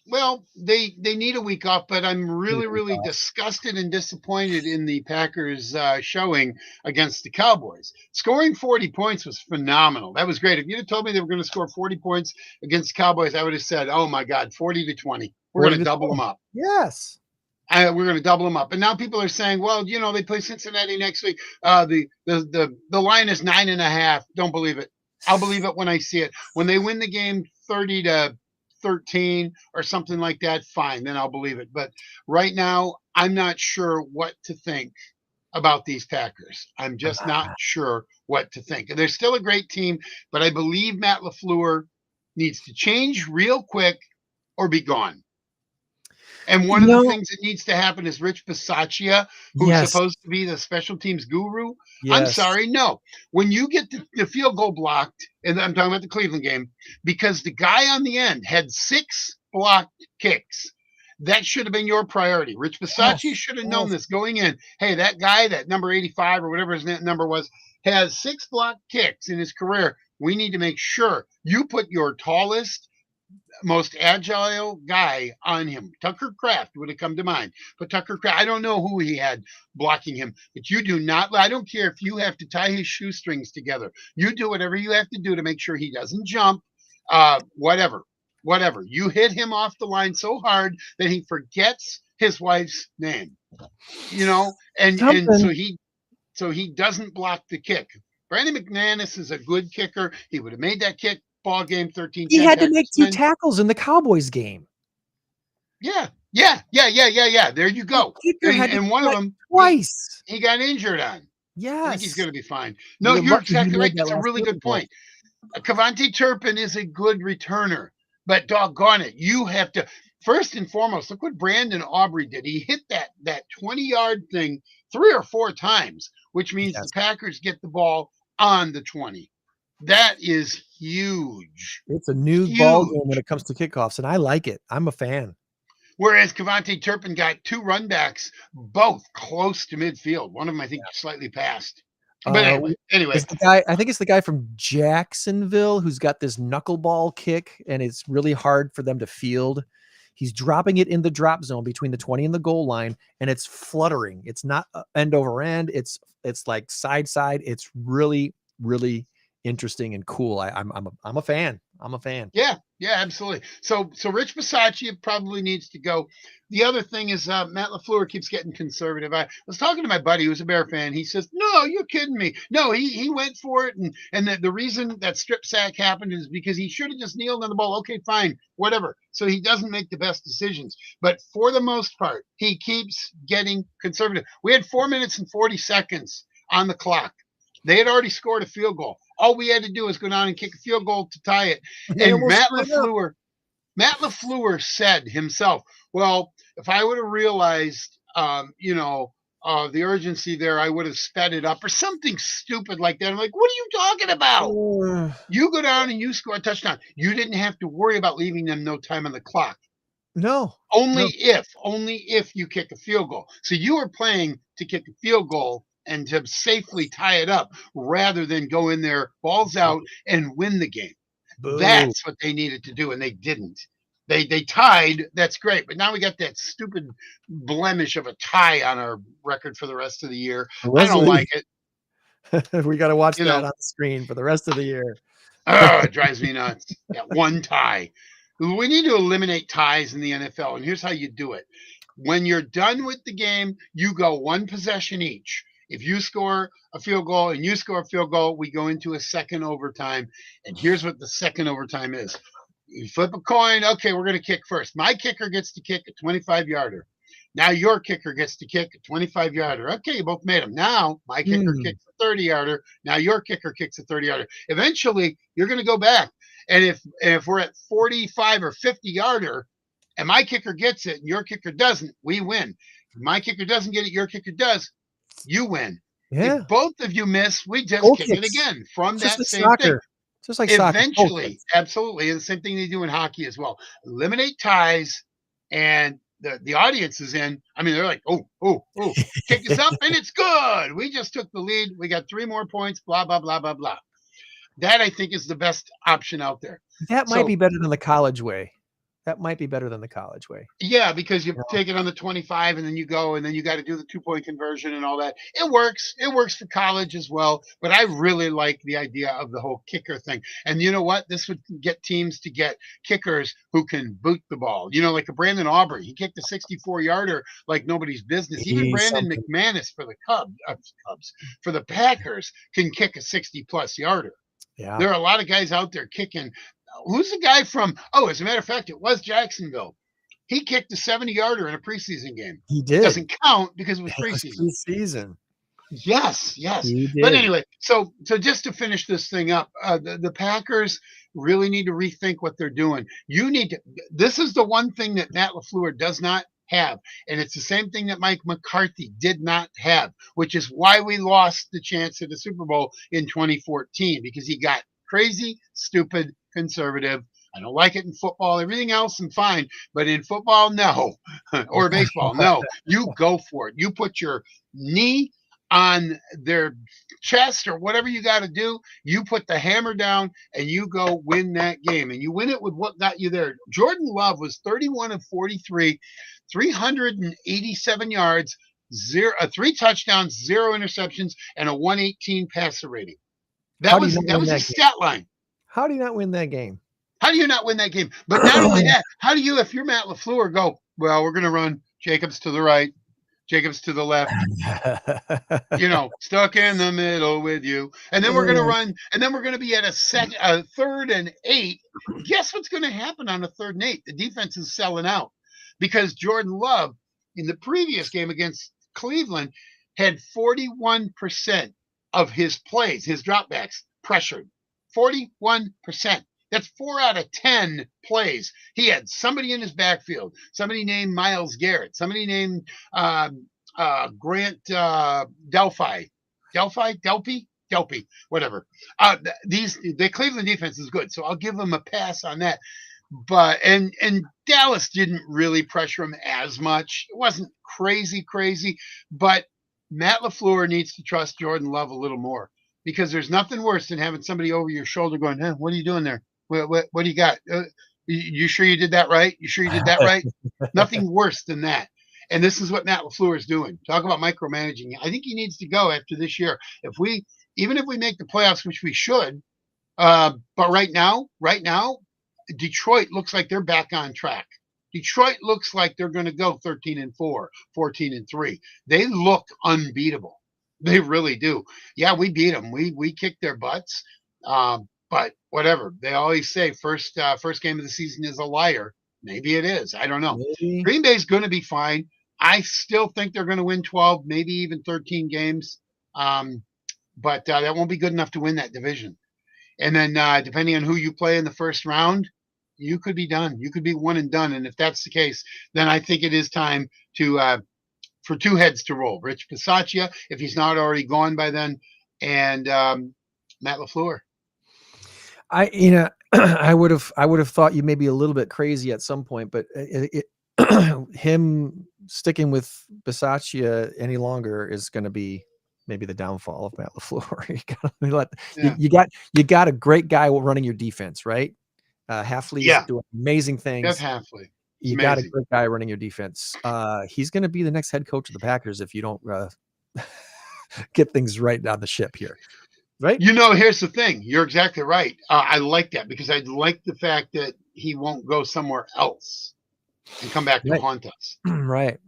Well, they need a week off, but I'm really disgusted and disappointed in the Packers showing against the Cowboys. Scoring 40 points was phenomenal. That was great. If you'd have told me they were going to score 40 points against the Cowboys, I would have said, oh my God, 40-20. We're going to double them up. Yes. We're going to double them up. And now people are saying, well, they play Cincinnati next week. The line is 9.5. Don't believe it. I'll believe it when I see it. When they win the game 30-13 or something like that, fine, then I'll believe it. But right now, I'm not sure what to think about these Packers. I'm just not sure what to think. They're still a great team, but I believe Matt LaFleur needs to change real quick or be gone. And one of the things that needs to happen is Rich Bisaccia, who's supposed to be the special teams guru. Yes. I'm sorry, no. When you get the field goal blocked, and I'm talking about the Cleveland game, because the guy on the end had 6 blocked kicks, that should have been your priority. Rich Bisaccia should have known this going in. Hey, that guy, that number 85 or whatever his number was, has 6 blocked kicks in his career. We need to make sure you put your tallest, most agile guy on him. Tucker Kraft would have come to mind. But Tucker Kraft, I don't know who he had blocking him. But you do not, I don't care if you have to tie his shoestrings together. You do whatever you have to do to make sure he doesn't jump. Whatever. You hit him off the line so hard that he forgets his wife's name. And so he doesn't block the kick. Brandon McManus is a good kicker. He would have made that kick. Ball game 13. He had to make 2 tackles in the Cowboys game. Yeah. There you go. And one of them twice. He got injured on. Yes. I think he's going to be fine. No, you're exactly right. That's a really good point. Kevontae Turpin is a good returner, but doggone it, you have to first and foremost look what Brandon Aubrey did. He hit that 20-yard thing 3 or 4 times, which means the Packers get the ball on the 20. That is huge. It's a new ball game when it comes to kickoffs, and I like it. I'm a fan. Whereas Kevontae Turpin got 2 runbacks, both close to midfield. One of them, I think, slightly past. But anyway, it's the guy. I think it's the guy from Jacksonville who's got this knuckleball kick, and it's really hard for them to field. He's dropping it in the drop zone between the 20 and the goal line, and it's fluttering. It's not end over end. It's like side. It's really, really interesting and cool. I'm a fan. I'm a fan. Yeah, absolutely. So Rich Bisaccia probably needs to go. The other thing is Matt LaFleur keeps getting conservative. I was talking to my buddy who's a Bear fan. He says, "No, you're kidding me. No, he went for it, and the reason that strip sack happened is because he should have just kneeled on the ball. Okay, fine, whatever." So he doesn't make the best decisions, but for the most part, he keeps getting conservative. We had 4 minutes and 40 seconds on the clock. They had already scored a field goal. All we had to do was go down and kick a field goal to tie it. And Matt LaFleur said himself, "Well, if I would have realized, the urgency there, I would have sped it up," or something stupid like that. I'm like, "What are you talking about? You go down and you score a touchdown. You didn't have to worry about leaving them no time on the clock. Only if you kick a field goal. So you were playing to kick a field goal and to safely tie it up rather than go in there, balls out, and win the game." Boo. That's what they needed to do, and they didn't. They tied. That's great, but now we got that stupid blemish of a tie on our record for the rest of the year. I don't like it. We got to watch that on the screen for the rest of the year. Oh, it drives me nuts. That one tie. We need to eliminate ties in the NFL, and here's how you do it. When you're done with the game, you go one possession each. If you score a field goal and you score a field goal, we go into a second overtime. And here's what the second overtime is. You flip a coin. Okay, we're going to kick first. My kicker gets to kick a 25-yarder. Now your kicker gets to kick a 25-yarder. Okay, you both made them. Now my kicker kicks a 30-yarder. Now your kicker kicks a 30-yarder. Eventually, you're going to go back. And if we're at 45 or 50-yarder and my kicker gets it and your kicker doesn't, we win. If my kicker doesn't get it, your kicker does, you win. Yeah. If both of you miss, we just kick it again from that same thing. Just like eventually, absolutely. And the same thing they do in hockey as well. Eliminate ties, and the audience is in. I mean, they're like, oh, kick us up, and it's good. We just took the lead. We got 3 more points, blah, blah, blah, blah, blah. That, I think, is the best option out there. That might be better than the college way. That might be better than the college way. Yeah, because you take it on the 25 and then you go and then you got to do the 2-point conversion and all that. It works. It works for college as well. But I really like the idea of the whole kicker thing. And you know what? This would get teams to get kickers who can boot the ball. Like a Brandon Aubrey. He kicked a 64-yarder like nobody's business. Even Brandon McManus for the Cubs, for the Packers, can kick a 60-plus yarder. Yeah. There are a lot of guys out there kicking. Who's the guy from? Oh, as a matter of fact, it was Jacksonville. He kicked a 70-yarder in a preseason game. He did. Doesn't count because it was preseason. Yes. But anyway, so just to finish this thing up, the Packers really need to rethink what they're doing. This is the one thing that Matt LaFleur does not have, and it's the same thing that Mike McCarthy did not have, which is why we lost the chance at the Super Bowl in 2014, because he got crazy, stupid, conservative. I don't like it in football. Everything else I'm fine, but in football, no. Or baseball, no. You go for it. You put your knee on their chest or whatever you got to do. You put the hammer down and you go win that game. And you win it with what got you there. Jordan Love was 31 of 43, 387 yards, 3 touchdowns, 0 interceptions, and a 118 passer rating. That was a stat line. How do you not win that game? How do you not win that game? But not only that, how do you, if you're Matt LaFleur, go, well, we're going to run Jacobs to the right, Jacobs to the left, stuck in the middle with you. And then we're going to run, and then we're going to be at a 3rd and 8. Guess what's going to happen on a 3rd and 8? The defense is selling out because Jordan Love in the previous game against Cleveland had 41% of his plays, his dropbacks, pressured. 41%. That's 4 out of 10 plays. He had somebody in his backfield, somebody named Myles Garrett, somebody named Grant Delphi, whatever. The Cleveland defense is good, so I'll give them a pass on that. But and Dallas didn't really pressure him as much. It wasn't crazy, but Matt LaFleur needs to trust Jordan Love a little more, because there's nothing worse than having somebody over your shoulder going, "Huh, what are you doing there? What do you got? You sure you did that right? You sure you did that right?" Nothing worse than that. And this is what Matt LaFleur is doing. Talk about micromanaging. I think he needs to go after this year. Even if we make the playoffs, which we should, but right now, Detroit looks like they're back on track. Detroit looks like they're going to go 13-4, 14-3. They look unbeatable. They really do. Yeah, we beat them. We kicked their butts. But whatever. They always say first game of the season is a liar. Maybe it is. I don't know. Maybe. Green Bay's going to be fine. I still think they're going to win 12, maybe even 13 games. But that won't be good enough to win that division. And then depending on who you play in the first round, you could be done. You could be one and done. And if that's the case, then I think it is time to for two heads to roll. Rich Bisaccia, if he's not already gone by then, and Matt LaFleur. I would have thought you may be a little bit crazy at some point, but him sticking with Bisaccia any longer is going to be maybe the downfall of Matt LaFleur. You got a great guy running your defense, right? Hafley's doing amazing things. Jeff Hafley. You got a great guy running your defense. He's going to be the next head coach of the Packers if you don't get things right on the ship here. Right. Here's the thing. You're exactly right. I like that, because I like the fact that he won't go somewhere else and come back to haunt us. Right.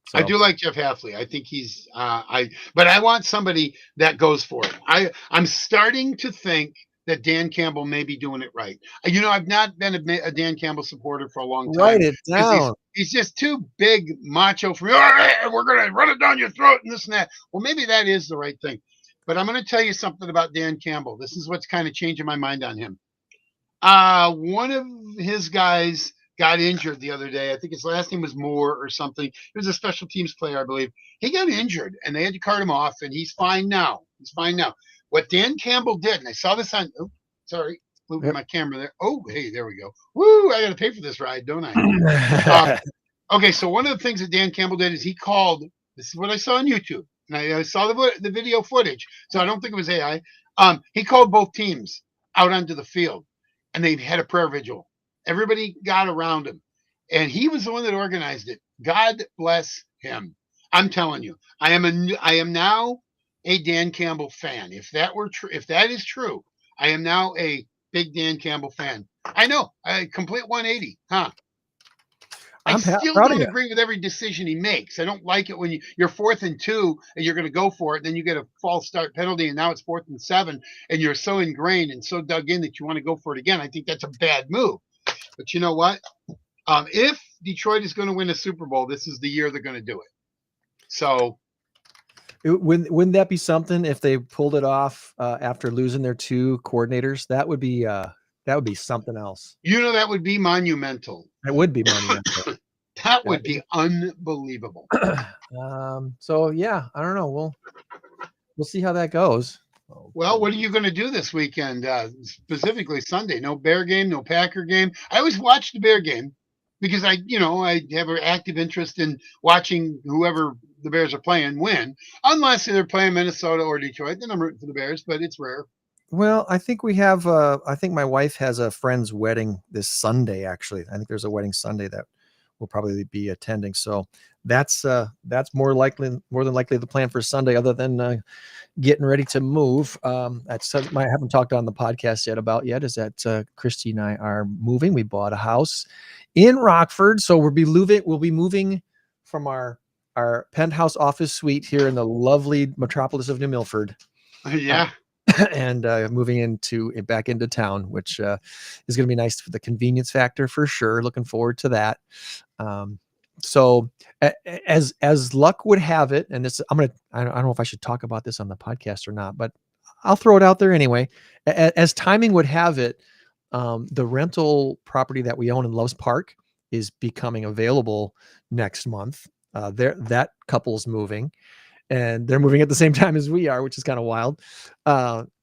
So. I do like Jeff Hafley. I think he's but I want somebody that goes for it. I'm starting to think that Dan Campbell may be doing it right. I've not been a Dan Campbell supporter for a long time. Write it down. He's just too big macho for me. We're going to run it down your throat and this and that. Well, maybe that is the right thing. But I'm going to tell you something about Dan Campbell. This is what's kind of changing my mind on him. One of his guys got injured the other day. I think his last name was Moore or something. He was a special teams player, I believe. He got injured, and they had to cart him off, and he's fine now. What Dan Campbell did, and I saw this on moving my camera there. Oh, hey, there we go. Woo, I got to pay for this ride, don't I? Okay, so one of the things that Dan Campbell did is he called, this is what I saw on YouTube, and I saw the video footage, so I don't think it was AI. He called both teams out onto the field, and they had a prayer vigil. Everybody got around him, and he was the one that organized it. God bless him. I'm telling you, I am now a Dan Campbell fan. If that is true, I am now a big Dan Campbell fan. I know, a complete 180, huh? I still don't agree with every decision he makes. I don't like it when you're 4th and 2 and you're going to go for it. Then you get a false start penalty, and now it's 4th and 7, and you're so ingrained and so dug in that you want to go for it again. I think that's a bad move. But you know what? If Detroit is going to win a Super Bowl, this is the year they're going to do it. So, wouldn't that be something if they pulled it off after losing their 2 coordinators? That would be something else. That would be monumental. It would be monumental. That would be unbelievable. So yeah, I don't know. We'll see how that goes. Well, what are you going to do this weekend? Specifically Sunday. No Bear game, no Packer game. I always watch the Bear game because I have an active interest in watching whoever the Bears are playing win, unless they're playing Minnesota or Detroit. Then I'm rooting for the Bears, but it's rare. Well, I think we have. I think my wife has a friend's wedding this Sunday. Actually, I think there's a wedding Sunday that we'll probably be attending. So that's more than likely the plan for Sunday, other than getting ready to move. That's I haven't talked on the podcast yet is that Christy and I are moving. We bought a house in Rockford, so we'll be moving from our penthouse office suite here in the lovely metropolis of New Milford. Yeah. And moving back into town, which is going to be nice for the convenience factor for sure. Looking forward to that. So as luck would have it, and this, I don't know if I should talk about this on the podcast or not, but I'll throw it out there anyway. As timing would have it, the rental property that we own in Loves Park is becoming available next month. That couple's moving. And they're moving at the same time as we are, which is kind of wild.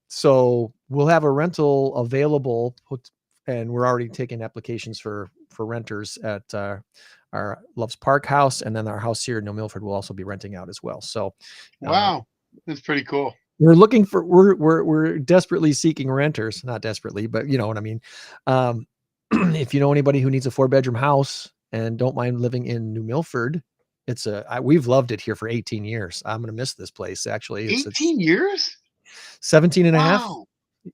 So we'll have a rental available, and we're already taking applications for renters at our Loves Park house, and then our house here in New Milford will also be renting out as well. So, Wow, that's pretty cool. we're looking for we're desperately seeking renters, not desperately, but you know what I mean. If you know anybody who needs a 4-bedroom house and don't mind living in New Milford, we've loved it here for 18 years. I'm going to miss this place. Actually, it's 18 years? 17 and a half. Wow,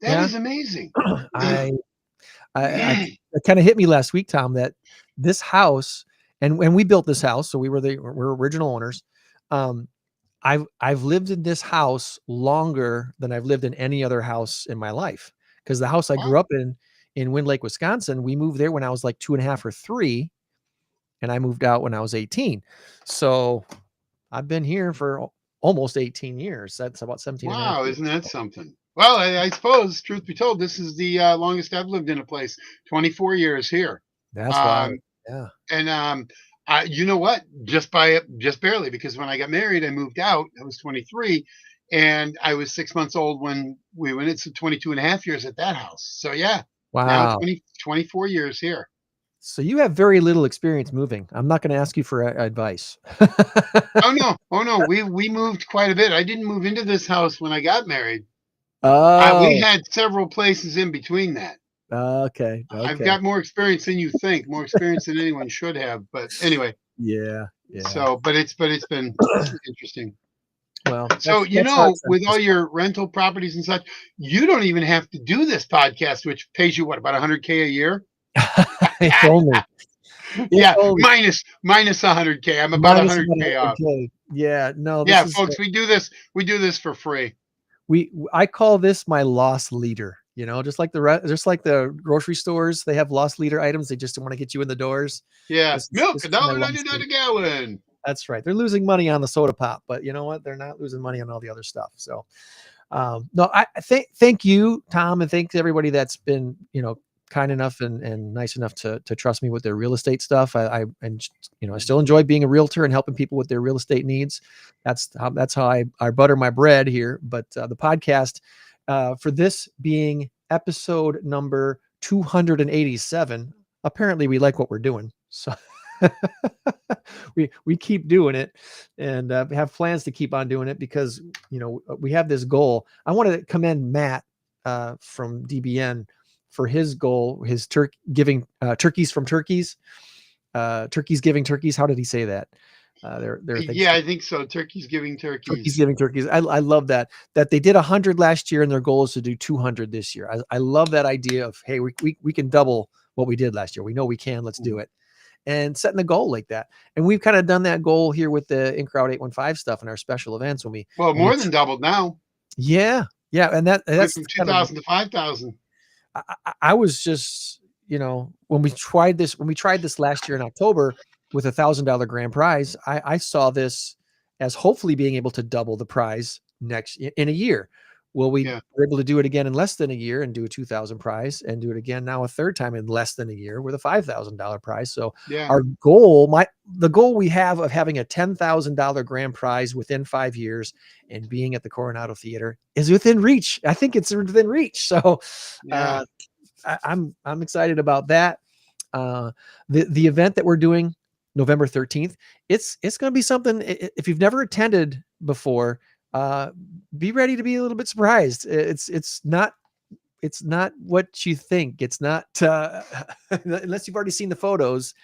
that Yeah. is amazing. I it kind of hit me last week, Tom, that this house, and when we built this house, so we're original owners. I've lived in this house longer than I've lived in any other house in my life, because the house I Wow. grew up in Wind Lake, Wisconsin, we moved there when I was like 2.5 or 3, and I moved out when I was 18. So I've been here for almost 18 years. That's about 17 and a half Wow, years. isn't that something? Well, I suppose, truth be told, this is the longest I've lived in a place. 24 years here. That's wild. Um, Yeah. and you know what? Just barely, because when I got married, I moved out. I was 23, and I was 6 months old when we went. It's 22 and a half years at that house. So yeah, now Wow. 24 years here. So you have very little experience moving. I'm not going to ask you for advice. Oh no, we moved quite a bit. I didn't move into this house when I got married. We Oh, had several places in between that. okay. I've Okay. got more experience than you think, more experience than anyone should have. But anyway, Yeah. Yeah. so but it's been interesting. Well, So that's how it's with all your rental properties and such, you don't even have to do this podcast, which pays you what, about $100K a year? if only. Yeah, only. minus 100K. I'm about Minus 100K off. 100K. Yeah. No, this Yeah, is folks, we do this for free. I call this my loss leader. You know, just like the grocery stores, they have loss leader items. They just don't want to get you in the doors. Yeah, milk This is my loss $1.99 leader. a gallon. That's right. They're losing money on the soda pop, but you know what? They're not losing money on all the other stuff. So, no, I thank you, Tom, and thanks everybody that's been, kind enough and nice enough to trust me with their real estate stuff. I still enjoy being a realtor and helping people with their real estate needs. That's how I butter my bread here. But the podcast, for this being episode number 287, apparently we like what we're doing. So we keep doing it, and have plans to keep on doing it, because we have this goal. I want to commend Matt from DBN for his goal, his giving turkeys from turkeys, turkeys giving turkeys. How did he say that? Yeah, I think so. Turkeys giving turkeys. Turkeys giving turkeys. I love that they did 100 last year and their goal is to do 200 this year. I love that idea of, hey, we can double what we did last year. We know we can. Let's do it. And setting the goal like that. And we've kind of done that goal here with the In Crowd 815 stuff and our special events more than doubled now. Yeah. Yeah. And that's from 2,000 to 5,000. I was just, when we tried this last year in October with $1,000 grand prize, I saw this as hopefully being able to double the prize in a year. Well, we were able to do it again in less than a year and do a 2,000 prize, and do it again now a third time in less than a year with a $5,000 prize. So our goal, the goal we have of having a $10,000 grand prize within 5 years and being at the Coronado Theater is within reach. I think it's within reach. So I'm excited about that. The event that we're doing November 13th, it's going to be something. If you've never attended before, be ready to be a little bit surprised. It's not what you think. It's not unless you've already seen the photos,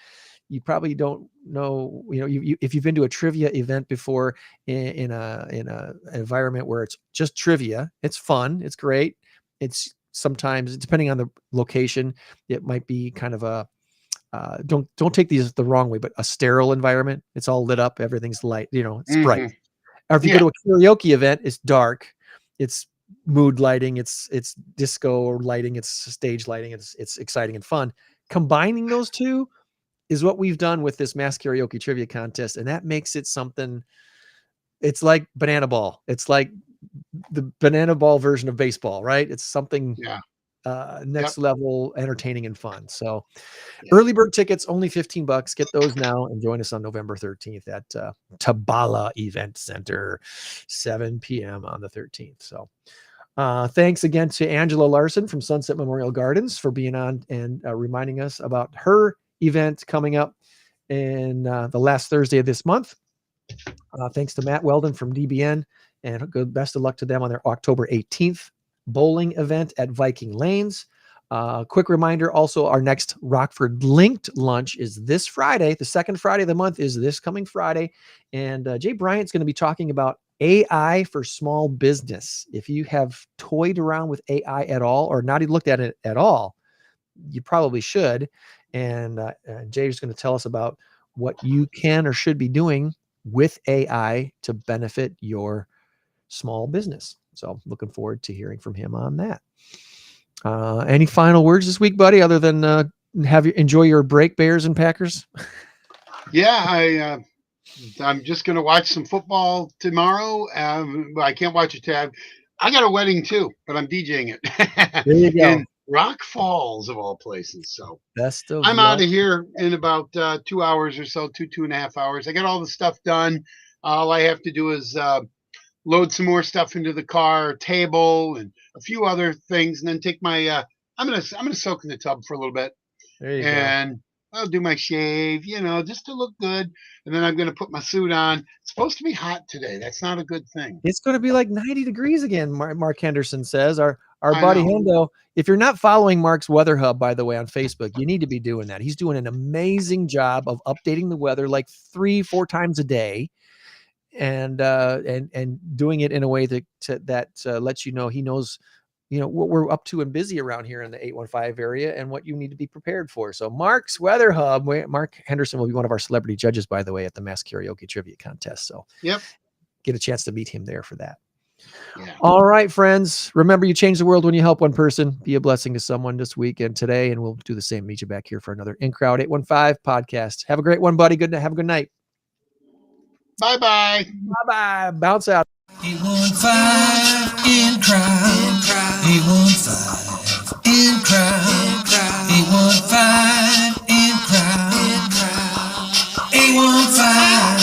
you probably don't know. If you've been to a trivia event before in an environment where it's just trivia, it's fun, it's great. It's sometimes, depending on the location, it might be kind of a don't take these the wrong way, but a sterile environment. It's all lit up, everything's light, it's bright. Or if you go to a karaoke event, it's dark, it's mood lighting, it's disco lighting, it's stage lighting, it's exciting and fun. Combining those two is what we've done with this mass karaoke trivia contest, and that makes it something. It's like banana ball. It's like the banana ball version of baseball, right? It's something next level entertaining and fun. So early bird tickets, only $15. Get those now and join us on November 13th at Tabala Event Center, 7 p.m. on the 13th. So thanks again to Angela Larson from Sunset Memorial Gardens for being on and reminding us about her event coming up and the last Thursday of this month. Thanks to Matt Weldon from DBN, and good best of luck to them on their October 18th bowling event at Viking Lanes. Quick reminder, also, our next Rockford Linked lunch is this Friday. The second Friday of the month is this coming Friday. And Jay Bryant's going to be talking about AI for small business. If you have toyed around with AI at all or not even looked at it at all, you probably should. And Jay's going to tell us about what you can or should be doing with AI to benefit your small business. So looking forward to hearing from him on that. Any final words this week, buddy, other than enjoy your break, Bears and Packers? Yeah, I'm just going to watch some football tomorrow. I can't watch it. I got a wedding too, but I'm DJing it. There you go. In Rock Falls, of all places. So best of I'm luck. out of here in about 2 hours or so, 2.5 hours. I got all the stuff done. All I have to do is load some more stuff into the car, table, and a few other things, and then take my. I'm gonna soak in the tub for a little bit, There you and I'll do my shave, just to look good, and then I'm gonna put my suit on. It's supposed to be hot today. That's not a good thing. It's going to be like 90 degrees again. Mark Henderson says. Our buddy Hendo. If you're not following Mark's Weather Hub, by the way, on Facebook, you need to be doing that. He's doing an amazing job of updating the weather like 3-4 times a day. And doing it in a way that lets you know he knows, what we're up to and busy around here in the 815 area and what you need to be prepared for. So Mark's Weather Hub, Mark Henderson will be one of our celebrity judges, by the way, at the Mass Karaoke Trivia Contest. So yep, get a chance to meet him there for that. Yeah. All right, friends. Remember, you change the world when you help one person. Be a blessing to someone this week and today, and we'll do the same. Meet you back here for another In Crowd 815 podcast. Have a great one, buddy. Have a good night. Bye-bye. Bye-bye. Bounce out. 815 in crowd. 815 in crowd. 815 in crowd. 815